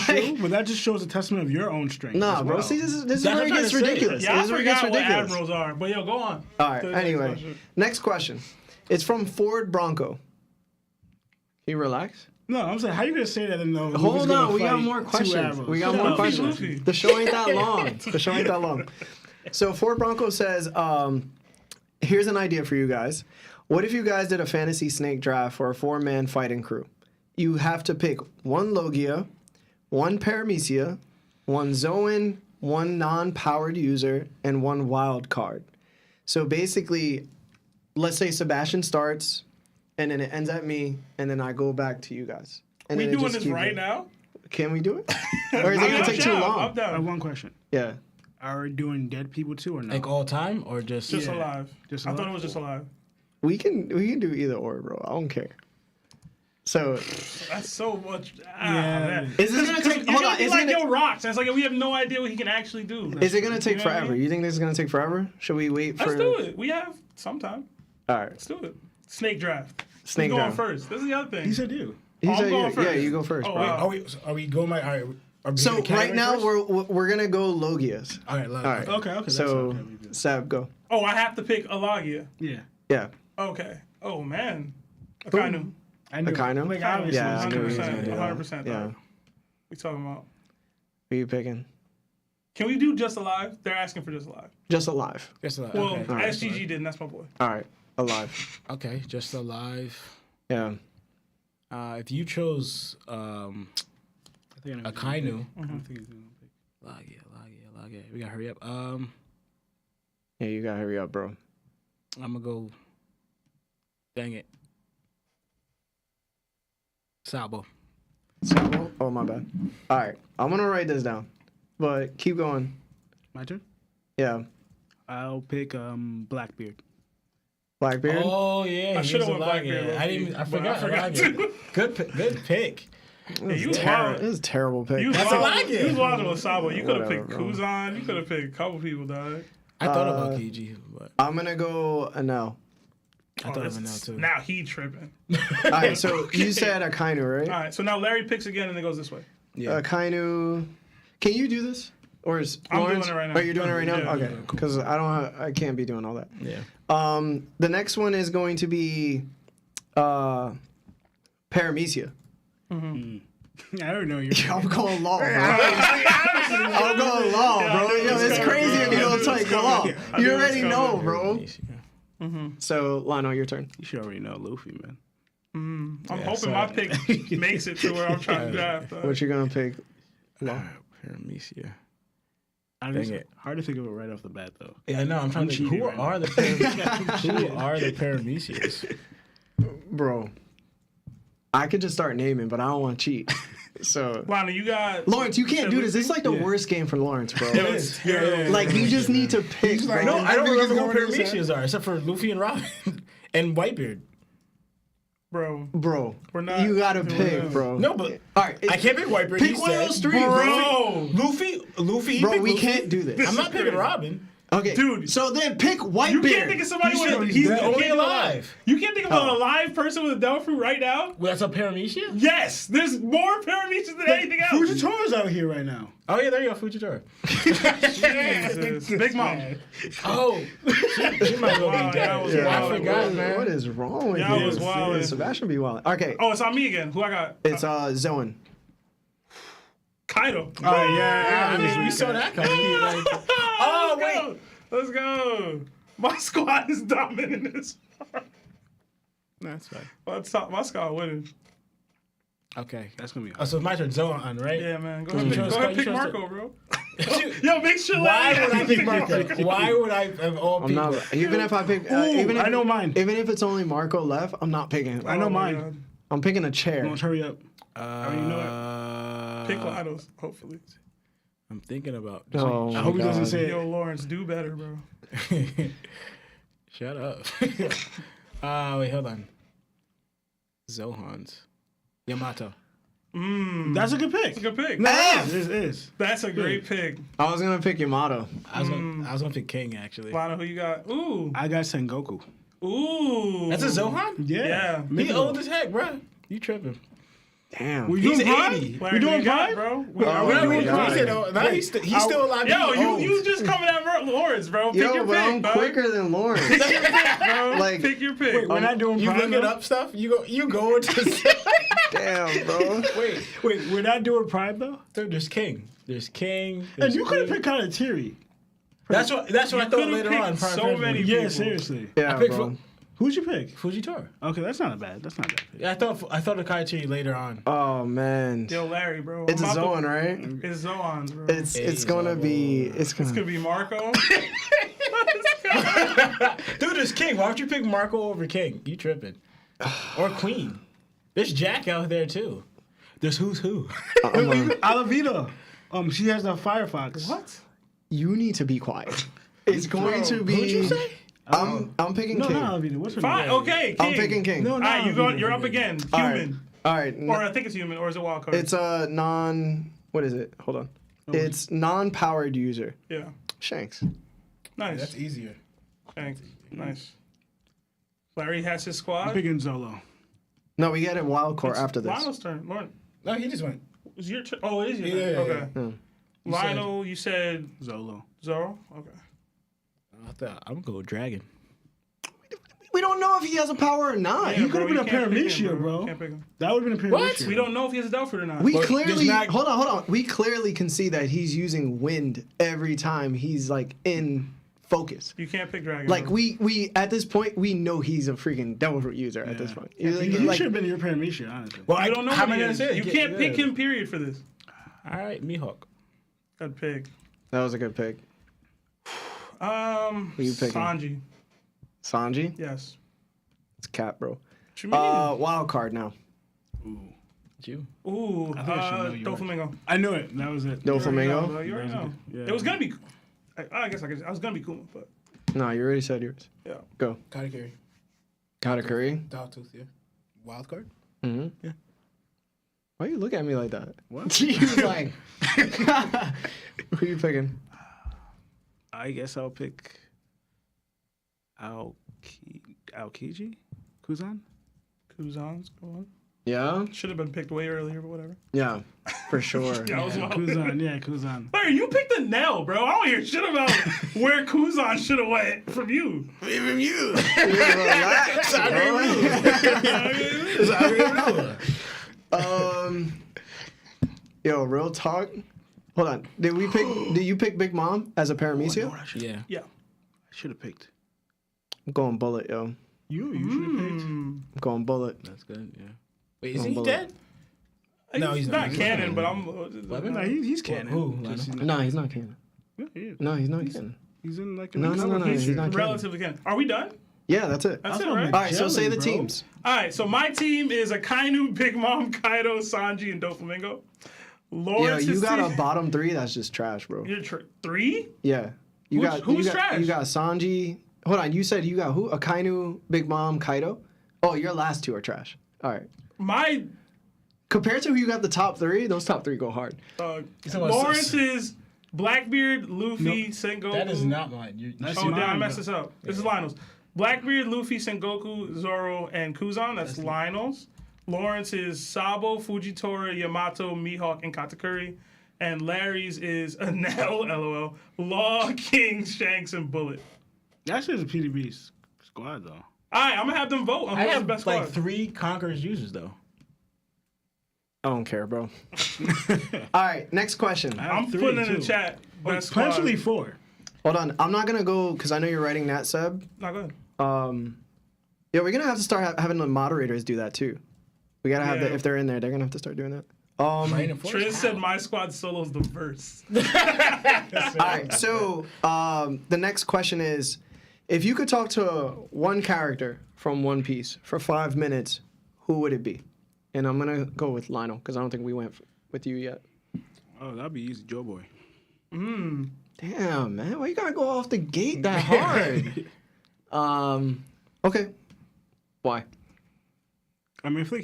True, but that just shows a testament of your own strength. Nah, as bro. well. See, this is That's where what it I'm gets trying to say. ridiculous. Yeah, I This is where it gets forgot what ridiculous. Admirals are. But yo, go on. All right. To the next Anyway, question. next question. It's from Ford Bronco. Can you relax? No, I'm saying, how you gonna say that and know? Hold on, we got more questions. We got more Luffy, questions. Luffy. The show ain't that long. The show ain't that long. So Ford Bronco says, here's an idea for you guys. What if you guys did a fantasy snake draft for a 4-man fighting crew? You have to pick one Logia, one Paramecia, one Zoan, one non-powered user, and one wild card. So basically, let's say Sebastian starts, and then it ends at me, and then I go back to you guys. And We then it doing just this keeps right it. now? Can we do it? Or is it going to take too I'm long? I have down. one question. Yeah. Are we doing dead people too or no? Like all time or just? Just Yeah. alive. Just I thought alive? it was just alive. We can do either or, bro. I don't care. So That's so much. Yeah. is this gonna take? You're Hold gonna on. be Is like, it yo, gonna, rocks. And it's like we have no idea what he can actually do. is it gonna take You know what I forever? mean? You think this is gonna take forever? Should we wait for? Let's do it. We have some time. All right. Let's do it. Snake draft. Snake Who's going draft. first? This is the other thing. He said you. He I'm said, going yeah, first. yeah, you go first, Oh, bro. wow. Are we going by? All right. Are we So picking a right now category first? we're gonna go Logias. All right. All right. Okay. That's So okay. We good. Sab, go. Oh, I have to pick a Logia. Yeah. Yeah. Okay. Oh man. Akainu. I knew. Akainu? Like obviously. Yeah, I knew he was 100%. gonna do that. 100%. Yeah. We talking about? Who you picking? Can we do Just Alive? They're asking for Just Alive. Just alive. Just alive. Well, Okay. right. SGG did, and that's my boy. All right. Alive. Okay. Just alive. Yeah. If you chose I think I know. Akainu, I don't think he's gonna pick. Lagia. We gotta hurry up. Yeah, you gotta hurry up, bro. I'm gonna go. Dang it. Sabo. Sabo? Oh, my bad. All right. I'm gonna write this down, but keep going. My turn. Yeah. I'll pick Blackbeard. Blackbeard. Oh yeah, I he should've was a went Blackbeard, Lagia. I low-key, didn't. I but forgot. I forgot Lagia. to. Good pick. This you is wild. this is a terrible pick. You was That's a wild. Lagia. You was wild with Sabo. You could have Whatever, picked bro. Kuzan. You could have picked a couple people, dog. I thought about KG, but I'm gonna go no. I thought of it now too. Now he tripping. All right, so you said Akainu, right? All right, so now Larry picks again and it goes this way. Yeah. Akainu. Can you do this, or is I'm doing Lawrence? it right now. Oh, you're doing it right now. Yeah, Okay, yeah, because I can't be doing all that. Yeah. The next one is going to be Paramecia. I don't know. I'm going law, bro. I'm going law, bro. Yo, it's crazy if you don't take law. I You knew it was already coming. know, bro. Yeah. So, Lionel, your turn. You should already know Luffy, man. I'm Yeah, hoping so- my pick makes it to where I'm trying to draft. What you gonna pick? Law. Paramecia. Honestly, it. hard to think of it right off the bat, though. Yeah, no, I'm trying I'm to. cheating Who right are the who are the Paramecias? Bro, I could just start naming, but I don't want to cheat. So, Lana, you got Lawrence, you can't do this. This is like the Yeah. worst game for Lawrence, bro. It's terrible. Like, you just need to pick, bro. No, I don't Everything's remember who going to his Paramecias are except for Luffy and Robin and Whitebeard. Bro. Bro, We're not you gotta doing pick, this. bro. No, but All right, I can't pick Whitebeard. pick he one of said. those three, Bro. Luffy. Bro, pick we Luffy. can't do this. I'm not picking crazy. Robin. Okay, Dude. So then pick Whitebeard. You can't think of somebody He with said a he's dead. you Only can't do alive. You can't think of an alive person with a devil fruit right now? Well, that's a Paramecia? Yes, there's more Paramecias than anything else. Fujitora's out here right now. Oh, yeah, there you go, Fujitora. Jesus. Big Mom. Oh, she might go Wow, be that was dead. wild. I forgot, man. What is wrong with Y'all you? was wild. Sebastian be wild. Okay, Oh, it's on me again. Who I got? it's Zoan. Kaido. Oh, yeah. I mean, we saw that coming. Like, Oh, wait. Let's go. My squad is dominant this far. that's fine. My squad winning. Okay. That's going to be Oh, so it's my turn. Zohan, right? Yeah, man. Go You ahead, trust- go ahead you pick trust Marco, bro. Yo, make sure Why Larry would I has pick to Marco? Why would I of all I'm people? not. Even if I pick, Ooh, even if I know mine. Even if it's only Marco left, I'm not picking. I know Oh my mine. God. I'm picking a chair. Let's hurry up. I already know Pick Lidos, hopefully. I'm thinking about. Oh, I hope he doesn't God. say Yo, Lawrence, do better, bro. Shut up. Wait, hold on. Zohan's. Yamato. That's a good pick. That's a good pick. F! It is. That's a great pick. I was gonna pick Yamato. I was gonna pick King actually. Lana, who you got? Ooh. I got Sengoku. Ooh. That's a Zohan? Yeah. He old as heck, bro. You tripping? Damn. We He's doing Prime? 80. Larry, We doing you got it, Prime? bro? Oh, We're not my doing God. Prime. Now he's still alive. Yo, He's old. you just coming at Lawrence, bro. Pick Yo, your but pick, I'm bro. quicker than Lawrence. Bro. Like- Pick your pick. Wait, we're not doing You Prime. looking though? up stuff? You go into. Damn, bro. Wait, Wait, we're not doing Prime though. there's King. There's King. And There's you could have Queen. picked Karatiri. That's what I thought could've later picked on. Prime so President. many Yeah, people. seriously. Yeah, I picked bro. Who'd you pick? Fujitora. Okay, that's not bad. That's not bad. Yeah, I thought of Kaitiri later on. Oh man. Yo, Larry, bro. It's a I'm about Zoan, to- right? It's Zoans, bro. It's gonna be. It's It's gonna gonna. be Marco. Dude, there's King. Why don't you pick Marco over King? You tripping? Or Queen? There's Jack out there too. There's Who's Who. Alavita. She has a Firefox. What? You need to be quiet. It's going to be. Who'd you say? I'm picking No, King. not Alavita. What's her Fine. name? Okay. King. I'm picking King. No, All no. right, you're up again. All right. Human. All right. Or I think it's human, or is it wild card? It's a non. What is it? Hold on. It's non-powered user. Yeah. Shanks. Nice. That's easier. Thanks. Nice. Larry has his I'm squad. picking Zolo. No, we get it wild core after this. Lionel's turn. Lauren, No, he just went. it's your turn. Oh, it is your turn. Yeah, Okay. yeah. Lionel, you said Zolo. Zoro? Okay. I'm gonna go with Dragon. We don't know if he has a power or not. Yeah, He could have been a can't pick Paramecia, him, bro. Can't pick him. That would have been a What? Paramecia. We don't know if he has a Delphi or not. We But clearly there's not- hold on. We clearly can see that he's using wind every time he's like in focus. You can't pick Dragon. Like bro. we at this point we know he's a freaking devil fruit user at this point. You Like, should have been your Paramecia, honestly. Well, You don't know how what am I he gonna is. say it? You can't pick Yeah. him, period, for this. All right, Mihawk. Good pick. that was a good pick. Who you picking? Sanji. Sanji, Yes. it's cap, bro. What you mean? Wild card now. You. Ooh, I think I should know you Doflamingo. I knew it. That was it. No You already know, Flamingo. bro. You already know. Yeah. It was gonna be. I guess I was gonna be Kuma, but No, you already said yours. yeah. Go. Katakuri. Katakuri. Dogtooth, yeah. Wild card? Mm-hmm. Yeah. Why you look at me like that? What? He was like, who you picking? I guess I'll pick Aokiji? Kuzan? Kuzan's going. Yeah, Should have been picked way earlier, but whatever. yeah, for sure. Yeah, I was wild. Kuzan, yeah, Kuzan. Larry, you picked the nail, bro. I don't hear shit about where Kuzan should have went from you. Even you. Relax, bro. Yo, real talk. Hold on. Did you pick Big Mom as a Paramecia? Yeah. Yeah. I should have picked. I'm going Bullet, yo. You should have picked. I'm going Bullet. That's good, yeah. Wait, is he Bullet. dead? No, he's not. canon, but I'm. No, he's canon. Who? Just- No, he's not canon. Yeah, he is. No, he's not canon. He's in like No, no, He's he's not canon. relatively canon. Are we done? Yeah, that's it. That's I it, thought right? All right, so say the Bro. teams. All right, so my team is Akainu, Big Mom, Kaido, Sanji, and Doflamingo. Yeah, Lawrence's you got team, a bottom three. That's just trash, bro. You're three? Yeah, you Who's- got who's you got, trash? You got Sanji. Hold on, you said you got who? Akainu, Big Mom, Kaido. Oh, your last two are trash. All right. My Compared to who you got the top three, those top three go hard. Lawrence is Blackbeard, Luffy, Sengoku. That is not mine. That's Oh, damn, I mine, messed bro. this up. This is Lionel's. Blackbeard, Luffy, Sengoku, Zoro, and Kuzan. That's Lionel's. Lawrence is Sabo, Fujitora, Yamato, Mihawk, and Katakuri. And Larry's is Anel, LOL, Law, King, Shanks, and Bullet. That's just a PDB squad, though. All right, I'm going to have them vote on I who's the have best like squad. 3 Conquerors users though. I don't care, bro. All right, next question. I have I'm 3, putting in too. the chat. Best squad. Potentially 4. Hold on, I'm not gonna go because I know you're writing that, Seb. Not good. Yeah, we're gonna have to start having the moderators do that too. We gotta have Yeah. the if they're in there, they're gonna have to start doing that. Right in Triz said my squad solo's the verse. All right, so the next question is, if you could talk to one character from One Piece for 5 minutes, who would it be? And I'm gonna go with Lionel because I don't think we went with you yet. Oh, that'd be easy, Joe Boy. Damn, man, why you gotta go off the gate that hard? Okay, why? I mean, I feel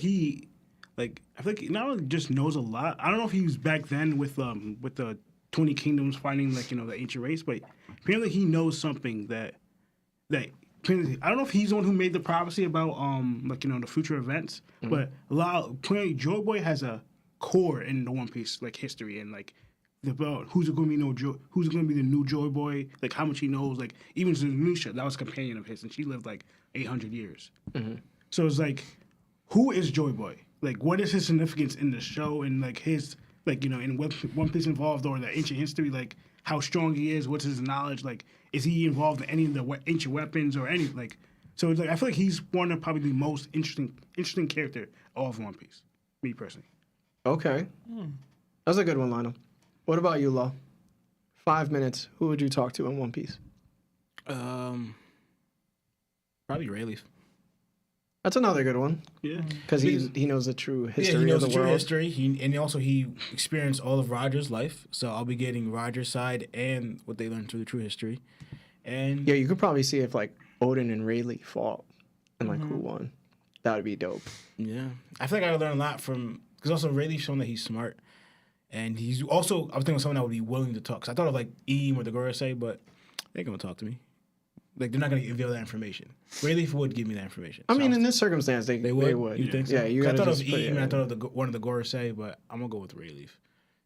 like I feel like he not only just knows a lot. I don't know if he was back then with the 20 Kingdoms fighting the ancient race, but apparently he knows something that I don't know if he's the one who made the prophecy about the future events, but apparently Joy Boy has a core in the One Piece like history and like about who's going to be the new Joy Boy, like how much he knows, like even Zunisha, that was a companion of his, and she lived like 800 years. So it's like, who is Joy Boy? Like, what is his significance in the show and like his in One Piece involved or the ancient history, like how strong he is, what's his knowledge, like is he involved in any of the ancient weapons or any like? So it's like I feel like he's one of probably the most interesting character of One Piece, me personally. Okay, that's a good one, Lionel. What about you, Law? 5 minutes. Who would you talk to in One Piece? Probably Rayleigh. That's another good one. Yeah, because he knows the true history he knows of the the true world. history. He experienced all of Roger's life, so I'll be getting Roger's side and what they learned through the true history. And Yeah, you could probably see if like Odin and Rayleigh fought and like who won. That would be dope. yeah, I feel like I learned a lot from because also Rayleigh's shown that he's smart, and he's also I was thinking of someone that would be willing to talk. Cause I thought of like Eam or the Gorosei, but they're gonna talk to me. Like they're not gonna reveal that information. Rayleigh would give me that information. I mean, in this circumstance, they would. You think so? Yeah, you 'Cause I gotta thought just of put Eam it and I in. thought of one of the Gorosei, but I'm gonna go with Rayleigh.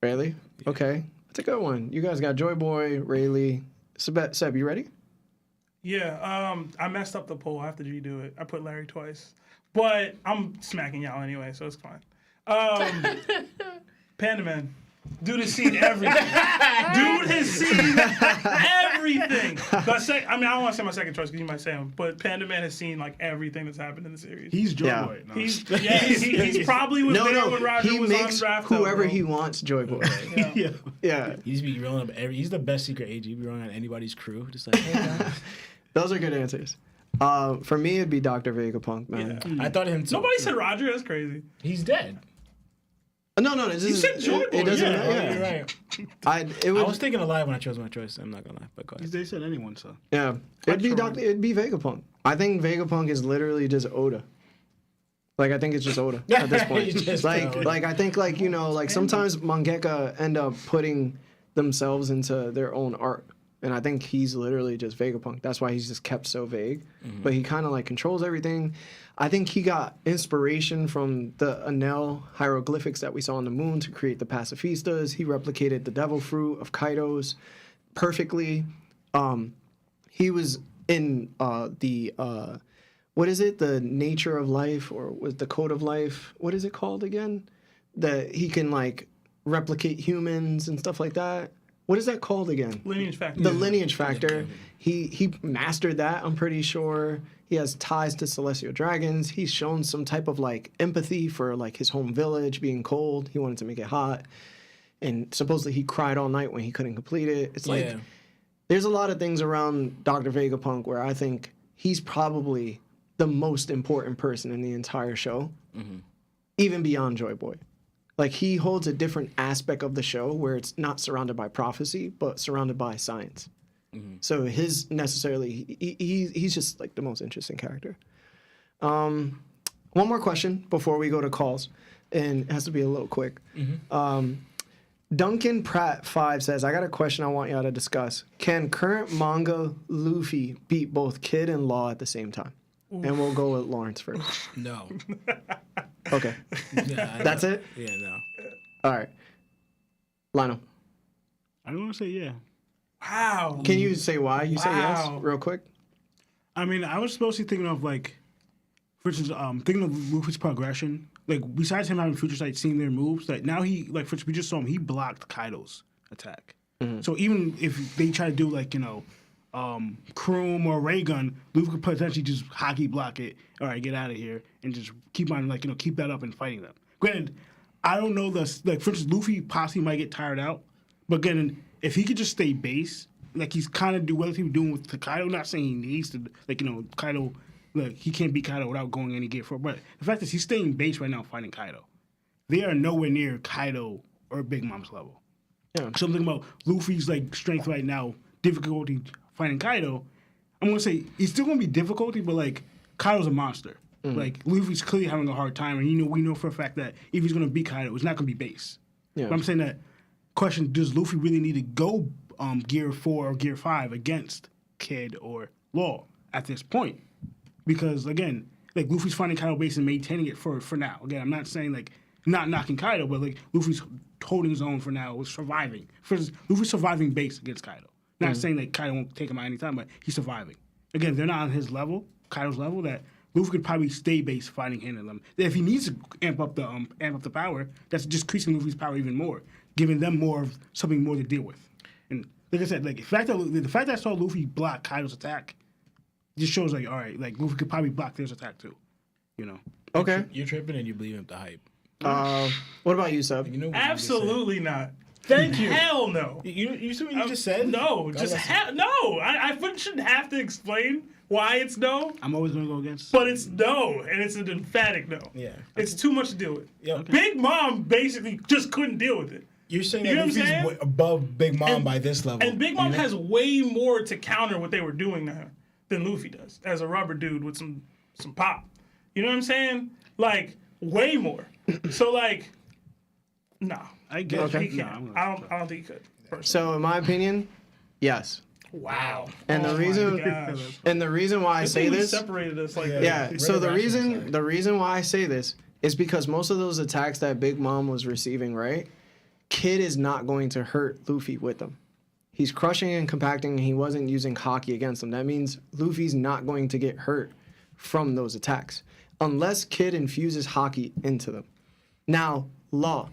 Rayleigh? Okay. That's a good one. You guys got Joy Boy, Rayleigh. Seb, you ready? Yeah, I messed up the poll. I have to redo it. I put Larry twice. But I'm smacking y'all anyway, so it's fine. Panda Man. Dude has seen everything. Dude has seen everything. I don't want to say my second choice because you might say him, but Panda Man has seen like everything that's happened in the series. he's Joy Yeah. Boy. No. He's probably was there when Roger he was makes on draft. whoever he wants Joy Boy. yeah. Yeah. He's be rolling up he's the best secret agent. He'd be rolling on anybody's crew. Just like, hey guys. Those are good answers. For me, it'd be Dr. Vegapunk, man. Yeah. I thought of him too. Nobody said Roger. That's crazy. He's dead. No, this You said Joy Boy. It doesn't. Yeah. Yeah. You're right. It I would. was thinking alive when I chose my choice. I'm not gonna lie, but go ahead. They said anyone, so. Yeah. It'd be Vegapunk. I think Vegapunk is literally just Oda. Like I think it's just Oda at this point. He's just like Oda. I think like sometimes mangaka end up putting themselves into their own art. And I think he's literally just Vegapunk. That's why he's just kept so vague. But he kind of like controls everything. I think he got inspiration from the Enel hieroglyphics that we saw on the moon to create the pacifistas. He replicated the devil fruit of Kaido's perfectly. He was in what is it? The nature of life, or was the code of life? What is it called again? That he can like replicate humans and stuff like that. What is that called again? Lineage factor. The lineage factor. He mastered that, I'm pretty sure. He has ties to celestial dragons. He's shown some type of like empathy for like his home village being cold. He wanted to make it hot. And supposedly he cried all night when he couldn't complete it. It's like there's a lot of things around Dr. Vegapunk where I think he's probably the most important person in the entire show. Even beyond Joy Boy. Like he holds a different aspect of the show where it's not surrounded by prophecy, but surrounded by science. So his he's just like the most interesting character. One more question before we go to calls, and it has to be a little quick. Duncan Pratt 5 says, I got a question I want y'all to discuss. Can current manga Luffy beat both Kid and Law at the same time? And we'll go with Lawrence first. No. Okay. That's it? Yeah, no. All right. Lionel, I don't want to say yeah. Wow. can you say why? You say yes Wow. real quick? I mean, I was supposed to be thinking of like, for instance, thinking of Luffy's progression. Like, besides him having future sight, seeing their moves, like now he, like, for instance, we just saw him. He blocked Kaido's attack. So even if they try to do like Chrome or Ray Gun, Luffy could potentially just hockey block it. All right, get out of here, and just keep on keep that up and fighting them. Granted, I don't know like for instance, Luffy possibly might get tired out, but again, if he could just stay base, like he's kind of relatively doing with the Kaido. Not saying he needs to, Kaido. Look, he can't beat Kaido without going any gear for. But the fact is, he's staying base right now fighting Kaido. They are nowhere near Kaido or Big Mom's level. Yeah. Something about Luffy's like strength right now, difficulty fighting Kaido. I'm gonna say it's still gonna be difficulty, but like Kaido's a monster. Like Luffy's clearly having a hard time, and we know for a fact that if he's gonna beat Kaido, it's not gonna be base. Yeah. But I'm saying that question: does Luffy really need to go Gear 4 or Gear 5 against Kid or Law? at this point. Because, again, like, Luffy's finding Kaido base and maintaining it for now. Again, I'm not saying, like, not knocking Kaido, but, like, Luffy's holding his own for now, with surviving. Luffy's surviving base against Kaido. Not saying that Kaido won't take him out anytime, but he's surviving. Again, they're not on his level, Kaido's level, that Luffy could probably stay base fighting him and them. If he needs to amp up the power, that's just increasing Luffy's power even more, giving them something more to deal with. And like I said, like the fact that I saw Luffy block Kaido's attack just shows, like, all right, like Luffy could probably block their attack too, you know. Okay. You're tripping and you believe in the hype. What about you, Seb? You know what Absolutely not. Thank you. Hell no. You see what you just said? No, just no. I shouldn't have to explain why it's no, I'm always going to go against. but it's no, and it's an emphatic no. Yeah. It's too much to deal with. Yeah. Okay. Big Mom basically just couldn't deal with it. You're saying You that know what I'm Luffy's saying? above Big Mom And- by this level. And Big Mom has way more to counter what they were doing to her than Luffy does as a rubber dude with some pop. You know what I'm saying? Like, way more. So, like, no. I guess. He No, can't. I'm I don't think he could. Personally. So, in my opinion, yes. Wow. And Oh the my reason, gosh. and the reason why I Good say thing we this, separated us like yeah. Red So the Rational reason, side. the reason why I say this is because most of those attacks that Big Mom was receiving, right? Kid is not going to hurt Luffy with them. He's crushing and compacting, and he wasn't using Haki against them. That means Luffy's not going to get hurt from those attacks unless Kid infuses Haki into them. Now, Law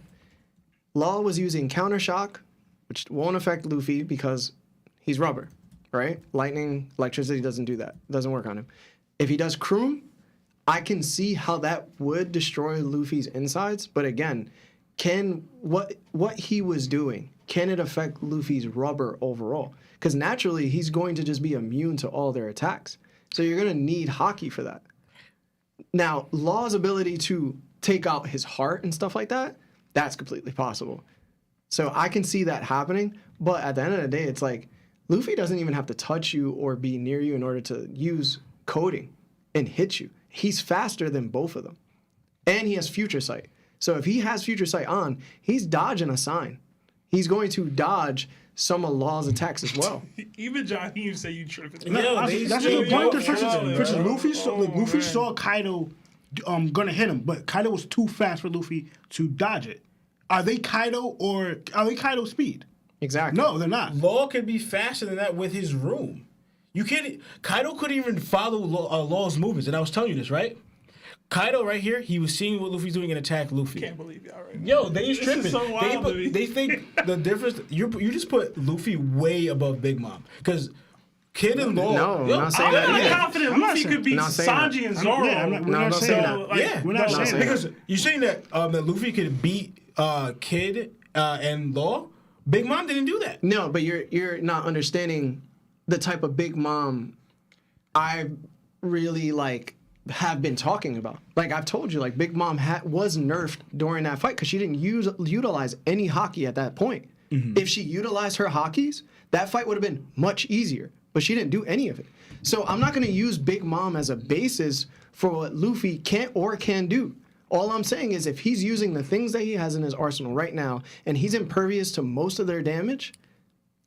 was using Counter Shock, which won't affect Luffy because he's rubber, right? Lightning, electricity doesn't do that. Doesn't work on him. If he does Kroom, I can see how that would destroy Luffy's insides. But again, what he was doing, can it affect Luffy's rubber overall? Because naturally, he's going to just be immune to all their attacks. So you're going to need Haki for that. Now, Law's ability to take out his heart and stuff like that, that's completely possible. So I can see that happening, but at the end of the day, it's like Luffy doesn't even have to touch you or be near you in order to use coding and hit you. He's faster than both of them. And he has future sight. So if he has future sight on, he's dodging a sign. He's going to dodge some of Law's attacks as well. Even John Hughes say you tripping. No, they that's a still good point. go Versus for it, Luffy saw Kaido gonna hit him, but Kaido was too fast for Luffy to dodge it. Are they Kaido or are they Kaido speed? Exactly. No, they're not. Law could be faster than that with his room. You can't. Kaido couldn't even follow Law's movements, and I was telling you this, right? Kaido right here, he was seeing what Luffy's doing and attacked Luffy. Can't believe y'all right now. Yo, they just This is tripping. so wild to me. They think the difference. You just put Luffy way above Big Mom because Kid and Law. No, I'm yo, not saying I'm that not either. confident I'm not Luffy saying- could beat not saying that. Sanji and Zoro. Yeah, we're No, I'm not not saying saying that. that. like, Yeah, We're not saying that. because you're saying that Luffy could beat Kid and Law. Big Mom didn't do that. No, but you're not understanding the type of Big Mom I really have been talking about. Like I've told you, like Big Mom was nerfed during that fight because she didn't utilize any Haki at that point. If she utilized her Hakis, that fight would have been much easier. But she didn't do any of it. So I'm not going to use Big Mom as a basis for what Luffy can't or can do. All I'm saying is if he's using the things that he has in his arsenal right now and he's impervious to most of their damage,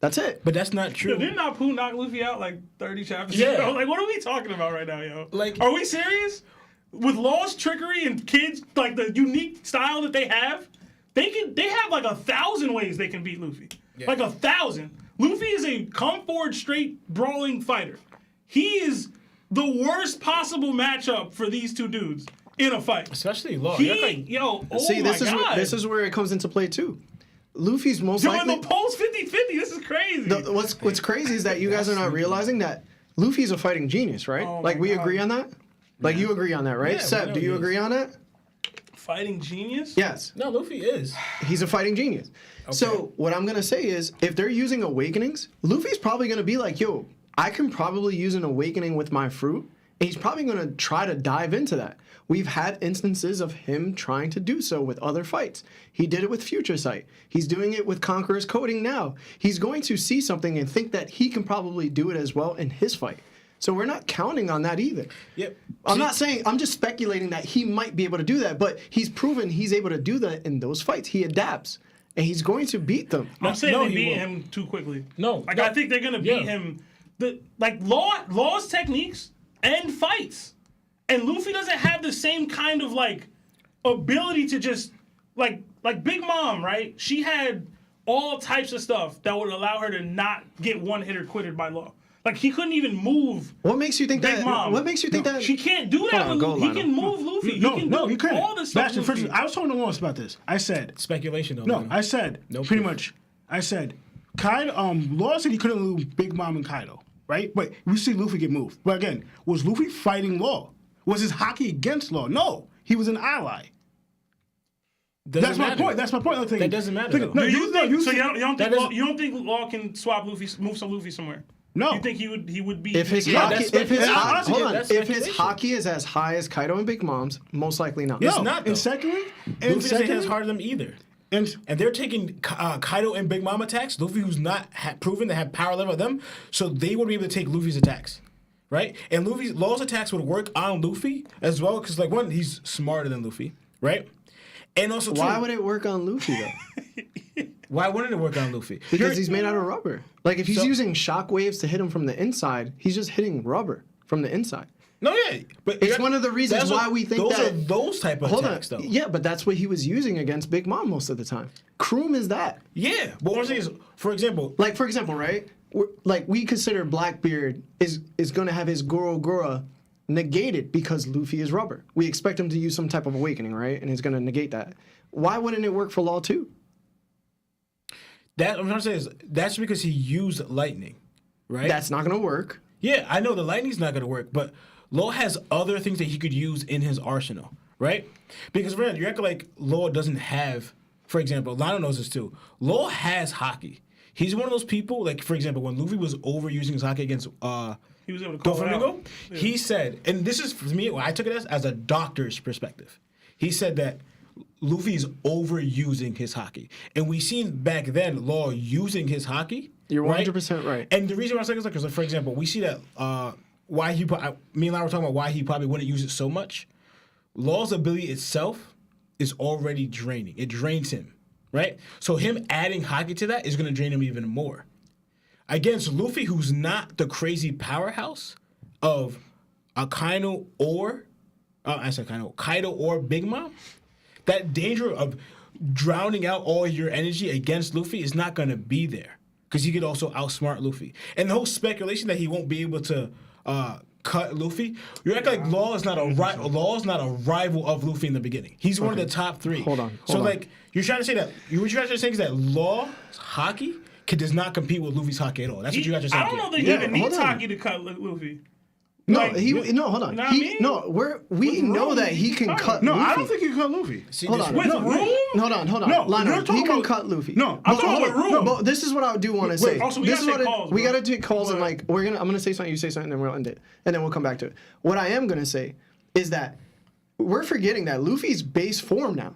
that's it. But that's not true. Yo, didn't Apu knock Luffy out like 30 chapters Yeah. ago? Like, what are we talking about right now, yo? Like- are we serious? With Law's trickery and Kids, like the unique style that they have have like 1,000 ways they can beat Luffy. Yeah. Like 1,000. Luffy is a come forward straight brawling fighter. He is the worst possible matchup for these two dudes in a fight. Especially Law. He, You're like, yo, oh See, my this God. is where it comes into play too. Luffy's most Yo, in likely. the post 50-50, this is crazy. What's crazy is that you guys are not realizing that Luffy's a fighting genius, right? Oh Like my we God. agree on that. Like you agree on that, right? Yeah, we Seb, know do he you is. agree on that? Fighting genius? Yes. no, Luffy is. He's a fighting genius. So what I'm gonna say is, if they're using awakenings, Luffy's probably gonna be like, "Yo, I can probably use an awakening with my fruit," and he's probably gonna try to dive into that. We've had instances of him trying to do so with other fights. He did it with Future Sight. He's doing it with Conqueror's Coding now. He's going to see something and think that he can probably do it as well in his fight. So we're not counting on that either. Yep. I'm not saying, I'm just speculating that he might be able to do that, but he's proven he's able to do that in those fights. He adapts, and he's going to beat them. I'm saying No, they he beat won't. him too quickly. No, Like, no. I think they're going to beat him Law's techniques and fights, and Luffy doesn't have the same kind of like ability to just like Big Mom, right? She had all types of stuff that would allow her to not get one hit or quitted by Law. Like he couldn't even move. What makes you think Big that? Mom. What makes you think that? She can't do that with Luffy. He can move Luffy. He can do he couldn't. all the stuff. Sebastian, first, I was talking to Lawrence about this. I said Speculation, though. no. man. I said No pretty proof. much. I said Kaido. Law said he couldn't lose Big Mom and Kaido, right? But we see Luffy get moved. But again, was Luffy fighting Law? Was his hockey against Law? No, he was an ally. That's my point. That's my point. That doesn't matter, though. No, Do you think? So you don't that think? doesn't- You don't think Law can swap Luffy, move some Luffy somewhere? No. You think he would be? If his Yeah, hockey, that's if his speculation. ho- Honestly, hold on, that's if his speculation. hockey is as high as Kaido and Big Mom's, most likely not. It's no. not, though. And secondly, Luffy doesn't hit as hard as them either. and And they're taking Kaido and Big Mom attacks. Luffy, who's not proven to have power level of them, so they would be able to take Luffy's attacks, right? And Law's attacks would work on Luffy as well, because like one, he's smarter than Luffy, right? And also, two, Why would it work on Luffy though? why wouldn't it work on Luffy? Because he's made out of rubber. Like if he's So- using shock waves to hit him from the inside, he's just hitting rubber from the inside. No, yeah, but It's one of the reasons why we think those that- are those type of Hold on. attacks, though. Yeah, but that's what he was using against Big Mom most of the time. Kroom is that. Yeah, but what I'm saying is, for example, Like for example, right? We consider Blackbeard is going to have his Goro Gora negated because Luffy is rubber. We expect him to use some type of awakening, right? And he's going to negate that. Why wouldn't it work for Law too? that I'm trying to say is that's because he used lightning, right? That's not going to work. Yeah, I know the lightning's not going to work, but Law has other things that he could use in his arsenal, right? Because remember, you act like Law doesn't have, for example, Lionel knows this too. Law has hockey. He's one of those people, like, for example, when Luffy was overusing his hockey against He was able to call it out. Doflamingo, he said, and this is, for me, I took it as a doctor's perspective. He said that Luffy's overusing his hockey. And we seen back then Law using his hockey. You're right? 100% right. And the reason why I'm saying is because, like, for example, we see that why he, me and I were talking about why he probably wouldn't use it so much. Law's ability itself is already draining. It drains him, right? So him adding hockey to that is going to drain him even more. Against Luffy, who's not the crazy powerhouse of a Kaido or Big Mom, that danger of drowning out all your energy against Luffy is not going to be there because he could also outsmart Luffy. And the whole speculation that he won't be able to cut Luffy, you act like Law is not a rival of Luffy in the beginning. He's one of the top three. Hold on. So like you're trying to say that what you're trying to say is that Law's hockey does not compete with Luffy's hockey at all. That's what you guys are saying. I don't know that he Yeah, even hold needs on. hockey to cut Luffy. No, Like, hold on. know what I mean? We know room, that he can cut. cut no, Luffy. I don't think he can cut Luffy. See, Hold this- on. With No, room? Hold on. No, Lionel, you're talking he can about- cut Luffy. No, I'm but talking hold about on. room. No, But this is what I do want to say. also, we This gotta is take what calls, we bro. got to take calls and But- like I'm gonna say something, you say something, then we'll end it, and then we'll come back to it. What I am gonna say is that we're forgetting that Luffy's base form now.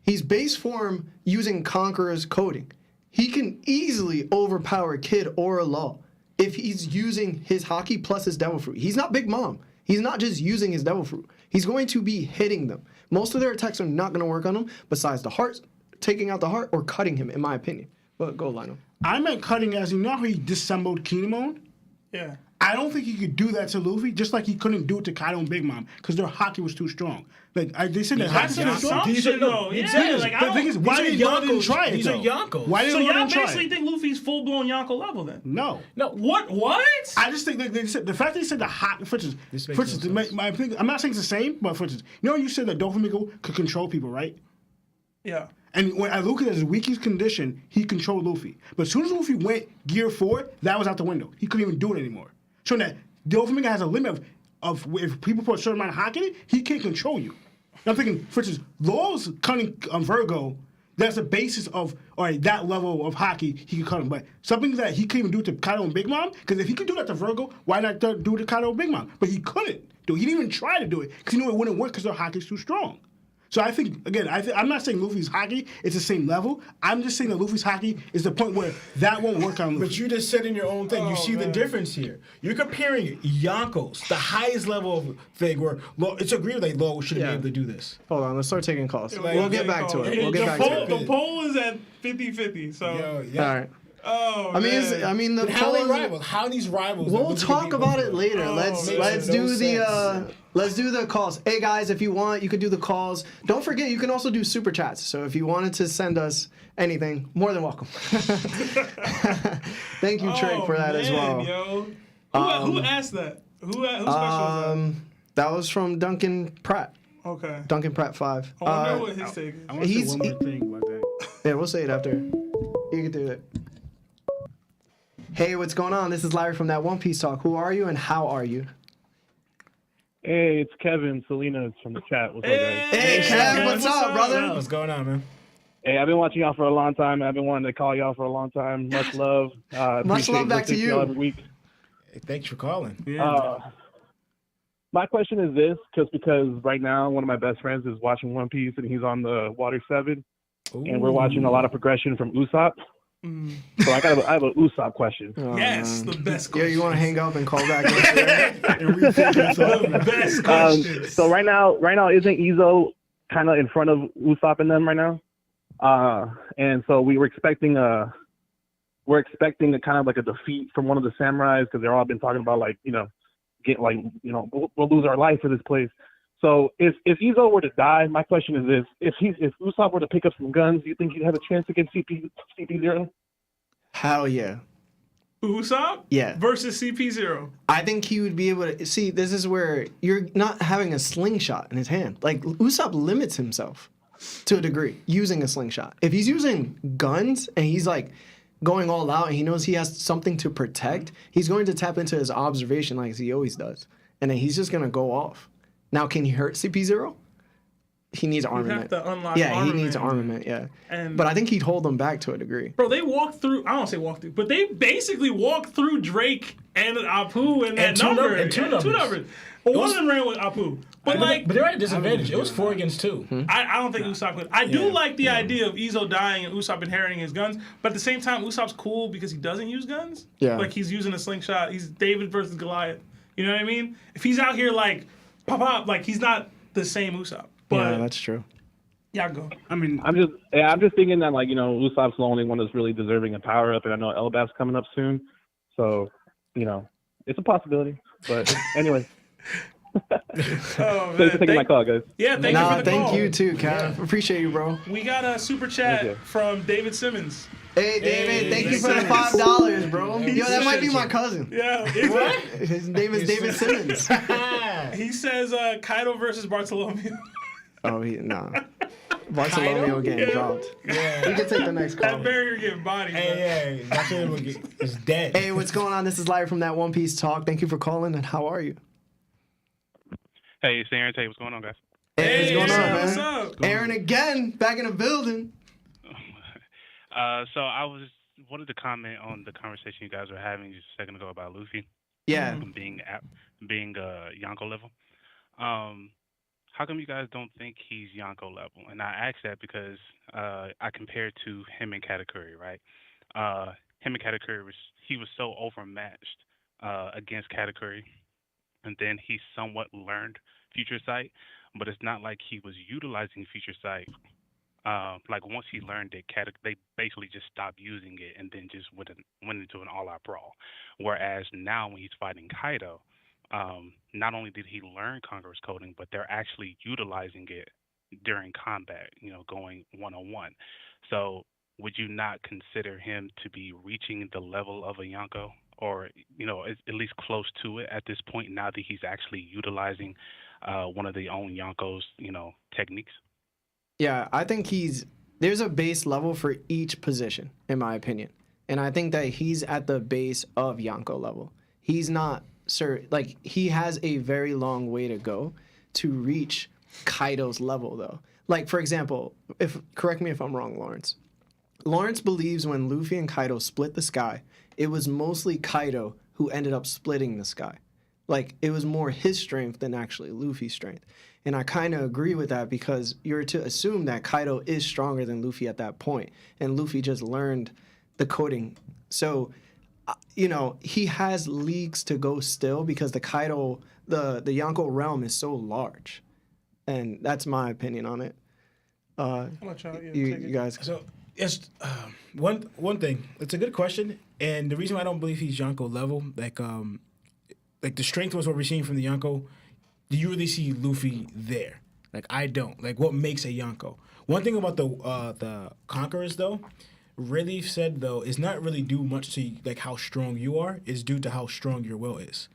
He's base form using Conqueror's coding. He can easily overpower Kid or Law if he's using his hockey plus his Devil Fruit. He's not Big Mom. He's not just using his Devil Fruit. He's going to be hitting them. Most of their attacks are not going to work on him besides the heart, taking out the heart or cutting him, in my opinion. But go, Lionel. I meant cutting as you know how he disassembled Kinemon? Yeah. I don't think he could do that to Luffy, just like he couldn't do it to Kaido and Big Mom, because their hockey was too strong. Like they said that That's hockey an was strong. assumption, though. Yeah, exactly. like, I The don't- thing is, why These are did Law didn't Yonkos. try it? These are though? Yonkos. Why did So Law y'all didn't try basically it? think Luffy's full blown Yonko level then? No. What? I just think that they said the fact that he said the hot. For instance, This makes no sense. I'm not saying it's the same, but for instance, you know you said that Doflamingo could control people, right? Yeah. And when I look at his weakest condition, he controlled Luffy. But as soon as Luffy went Gear 4, that was out the window. He couldn't even do it anymore. Showing that Doflamingo has a limit of if people put a certain amount of hockey in it, he can't control you. I'm thinking, for instance, Law's cutting Virgo, that's the basis of, all right, that level of hockey, he can cut him. But something that he couldn't even do to Kaido and Big Mom, because if he could do that to Virgo, why not do it to Kaido and Big Mom? But he couldn't do it. He didn't even try to do it, because he knew it wouldn't work because their hockey's too strong. So I think, again, I'm not saying Luffy's hockey is the same level. I'm just saying that Luffy's hockey is the point where that won't work on Luffy. But you just said in your own thing, you see the difference here. You're comparing Yonkos, the highest level of thing where Law, it's agreed that Law shouldn't be able to do this. Hold on, let's start taking calls. Like, we'll get back to it. We'll get back to it. The poll is at 50-50, so. All right. Oh, I mean, the How they polls- rivals? How these rivals? We'll talk about it later. Let's do the calls. Hey guys, if you want, you could do the calls. Don't forget, you can also do super chats. So if you wanted to send us anything, more than welcome. Thank you, Trey, for that as well. Yo. Who asked that? Whose question was that? That was from Duncan Pratt. Okay. Duncan Pratt 5. I wonder what his take is. I want to say one more thing about that. Yeah, we'll say it after. You can do it. Hey, what's going on? This is Larry from That One Piece Talk. Who are you and how are you? Hey, it's Kevin Salinas from the chat. What's up, guys? Hey, Kev, what's up, brother? What's going on, man? Hey, I've been watching y'all for a long time. I've been wanting to call y'all for a long time. Much love. Much love back to appreciate listening y'all you. every week. Hey, thanks for calling. My question is this, just because right now one of my best friends is watching One Piece and he's on the Water 7, and we're watching a lot of progression from Usopp. So I have a Usopp question. Yes, the best Yeah, question. you want to hang up and call back? The best question. So right now, isn't Izo kind of in front of Usopp and them right now? And so we were expecting a kind of like a defeat from one of the samurais, because they've all been talking about we'll lose our life for this place. So if Izo were to die, my question is this: if Usopp were to pick up some guns, do you think he'd have a chance against CP0? Hell yeah. Usopp? Yeah. Versus CP0. I think he would be able to see. This is where you're not having a slingshot in his hand. Like Usopp limits himself to a degree using a slingshot. If he's using guns and he's like going all out and he knows he has something to protect, he's going to tap into his observation like he always does, and then he's just gonna go off. Now, can he hurt CP0? He needs armament. You have to unlock yeah, armament. he needs armament. Yeah, And but I think he'd hold them back to a degree. bro, they walked through. I don't say walk through, but they basically walked through Drake and Apu and that number. Two numbers. Well, one of them ran with Apu, but But they're at a disadvantage. It was 4 against 2. I don't think Usopp could. I do like the idea of Izo dying and Usopp inheriting his guns, but at the same time, Usopp's cool because he doesn't use guns. Yeah. Like he's using a slingshot. He's David versus Goliath. You know what I mean? If he's out here like pop, like he's not the same Usopp. But Yeah, that's true. y'all go. I mean, I'm just thinking that Usopp's the only one that's really deserving of power up, and I know Elbaf's coming up soon, so it's a possibility. But anyway. Oh, Thanks man. for taking my call, guys. Yeah, thank you for the Thank call. you too, Kat. Appreciate you, bro. We got a super chat from David Simmons. Hey, David, thank you for the thanks. $5, bro. Yo, that might be my cousin. Yeah. His name is David Simmons. He says Kaido versus Bartolomeo. Bartolomeo getting dropped. Yeah. We can take the next call. That barrier getting bodied. man. Hey, that's it's dead. Hey, what's going on? This is Larry from That One Piece Talk. Thank you for calling, and how are you? Hey, it's Aaron. What's going on, guys? Hey, what's going on, what's man? up? Aaron again, back in the building. So I wanted to comment on the conversation you guys were having just a second ago about Luffy Yeah. being Yonko level. How come you guys don't think he's Yonko level? And I ask that because I compared to him and Katakuri, right? Him and Katakuri was so overmatched against Katakuri, and then he somewhat learned Future Sight, but it's not like he was utilizing Future Sight. Like once he learned it, they basically just stopped using it and then just went into an all-out brawl. Whereas now when he's fighting Kaido, not only did he learn Conqueror's Coding, but they're actually utilizing it during combat, going one-on-one. So would you not consider him to be reaching the level of a Yonko, or at least close to it at this point now that he's actually utilizing one of the own Yonko's techniques? Yeah, I think there's a base level for each position, in my opinion. And I think that he's at the base of Yonko level. He's not, he has a very long way to go to reach Kaido's level, though. Like, for example, correct me if I'm wrong, Lawrence. Lawrence believes when Luffy and Kaido split the sky, it was mostly Kaido who ended up splitting the sky. Like, it was more his strength than actually Luffy's strength. And I kind of agree with that because you're to assume that Kaido is stronger than Luffy at that point, and Luffy just learned the coding. So, he has leagues to go still because the Kaido, the Yonko realm is so large. And that's my opinion on it. I'll let y'all, You guys... So It's one thing. It's a good question, and the reason why I don't believe he's Yonko level, like the strength was what we're seeing from the Yonko. Do you really see Luffy there? Like I don't. Like what makes a Yonko? One thing about the Conquerors though, really said though, is not really due much to like how strong you are. It's due to how strong your will is.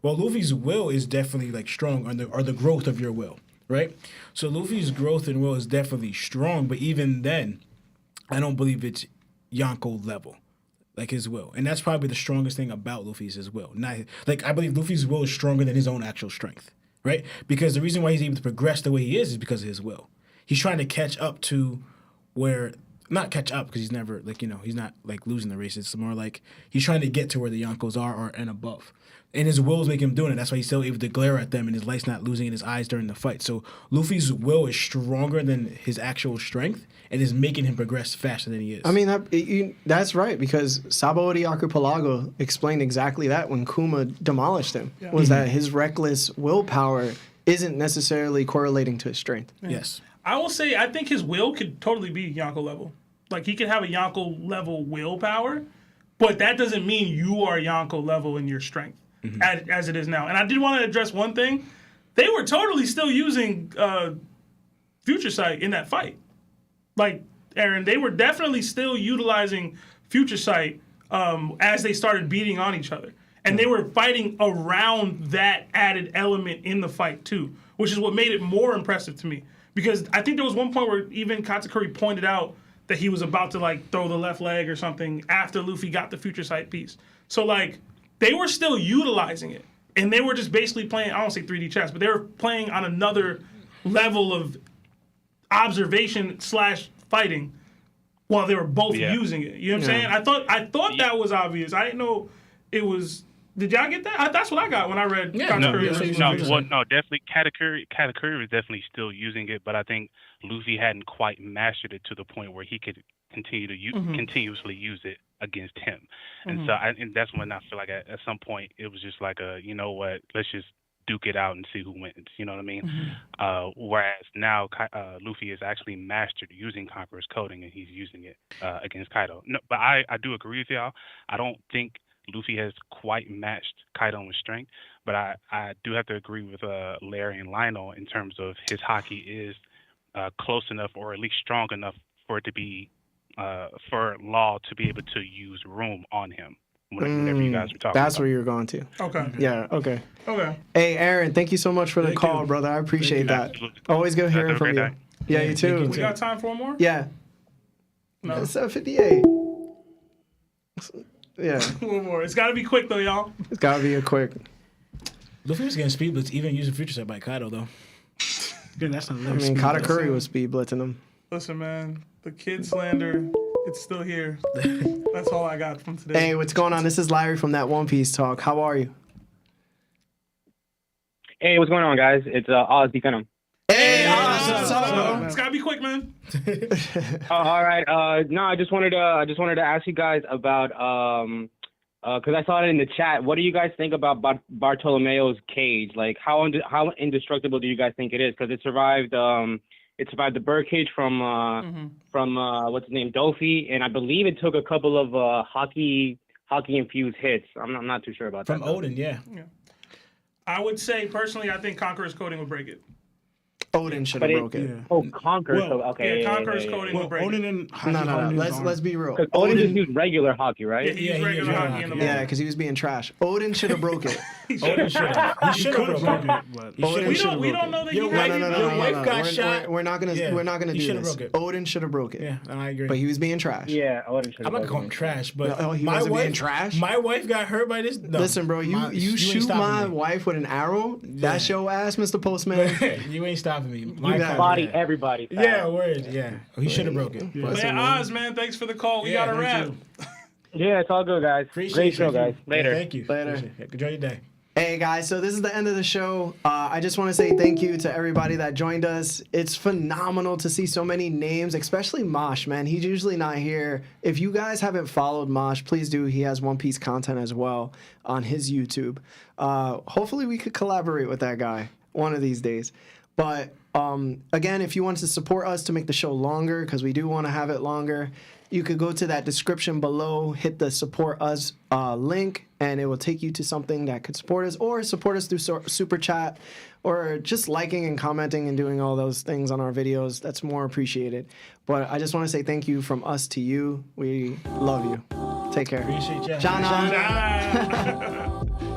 Well, Luffy's will is definitely like strong, or the growth of your will, right? So Luffy's growth and will is definitely strong, but even then, I don't believe it's Yonko level, like his will, and that's probably the strongest thing about Luffy's his will. Not like I believe Luffy's will is stronger than his own actual strength, right? Because the reason why he's able to progress the way he is because of his will. He's trying to catch up to where, not catch up because he's never like he's not like losing the race. It's more like he's trying to get to where the Yonkos are or and above. And his will is making him doing it. That's why he's still able to glare at them and his light's not losing in his eyes during the fight. So Luffy's will is stronger than his actual strength and is making him progress faster than he is. I mean, that's right, because Sabaody Archipelago explained exactly that when Kuma demolished him, was that his reckless willpower isn't necessarily correlating to his strength. Yes. I will say I think his will could totally be Yonko level. Like he could have a Yonko level willpower, but that doesn't mean you are Yonko level in your strength as it is now. And I did want to address one thing. They were totally still using Future Sight in that fight. Like, Aaron, they were definitely still utilizing Future Sight as they started beating on each other. And they were fighting around that added element in the fight, too, which is what made it more impressive to me. Because I think there was one point where even Katakuri pointed out that he was about to, like, throw the left leg or something after Luffy got the Future Sight piece. So, like, they were still utilizing it. And they were just basically playing, I don't say 3D chess, but they were playing on another level of observation / fighting while they were both using it. You know what I'm saying? I thought that was obvious. I didn't know it was. Did y'all get that? That's what I got when I read. Definitely. Katakuri was definitely still using it, but I think Luffy hadn't quite mastered it to the point where he could continue to continuously use it against him. And so, and that's when I feel like at some point it was just like you know what, let's just duke it out and see who wins. You know what I mean? Whereas now Luffy has actually mastered using Conqueror's coding, and he's using it against Kaido. No, but I do agree with y'all. I don't think Luffy has quite matched Kaido in strength, but I do have to agree with Larry and Lionel in terms of his hockey is close enough, or at least strong enough for it to be for Law to be able to use room on him. Whenever you guys were talking That's about. where you're going to. Okay. Yeah, okay. Okay. Hey, Aaron, thank you so much for the call, brother. I appreciate that. Absolutely. Always good hearing Have a from great you. day. Yeah, you too. We got time for one more? Yeah. No. It's 7:58. Yeah, One more. It's got to be quick, though, y'all. it's gotta be a quick. Luffy was getting speed blitz, even using Future Sight by Kaido though. Good, that's not I mean, Katakuri was speed blitzing him. Listen, man. The kid slander, it's still here. That's all I got from today. Hey, what's going on? This is Larry from that One Piece Talk. How are you? Hey, what's going on, guys? It's Oz D. Venom. Hey, what's up, man? It's got to be quick, man. All right. No, I just wanted to ask you guys about because I saw it in the chat. What do you guys think about Bartolomeo's cage? Like, how indestructible do you guys think it is? Because it survived the birdcage from what's his name, Dofi, and I believe it took a couple of hockey infused hits. I'm not too sure about From that. Odin, yeah. I would say, personally, I think Conqueror's coding will break it. Odin should have broke it. Oh, Conqueror. Well, okay. Yeah, Conqueror's coding will break it. Odin and No. Let's be real. Because Odin just used regular hockey, right? Yeah, he used regular hockey in the Yeah, moment. because he was being trash. Odin should have broke it. Odin should have. He should have broken it. but Odin We should don't have know broke that it. he No, had no, your wife got shot. We're not gonna He do should've this. broke it. Odin should have broke it. Yeah, I agree. But he was being trash. Yeah, Odin should. I'm not calling him trash, but No, he my wasn't wife, being trash? My wife got hurt by this. No, Listen, bro, you ain't shoot stopping my me. wife with an arrow. That's your ass, Mr. Postman. You ain't stopping me. got Body everybody. Yeah, word. Yeah, he should have broke it. But Man, Oz, man, thanks for the call. We got a wrap. Yeah, it's all good, guys. appreciate Great show, you. guys. Later. Yeah, thank you. Later. Appreciate it. Enjoy your day. Hey guys, so this is the end of the show. I just want to say thank you to everybody that joined us. It's phenomenal to see so many names, especially Mosh, man. He's usually not here. If you guys haven't followed Mosh, please do. He has One Piece content as well on his YouTube. Hopefully we could collaborate with that guy one of these days. But Again, if you want to support us to make the show longer, because we do want to have it longer, you could go to that description below, hit the support us link, and it will take you to something that could support us, or support us through super chat, or just liking and commenting and doing all those things on our videos. That's more appreciated. But I just want to say thank you from us to you. We love you. Take care. Appreciate you. Jana. Jana.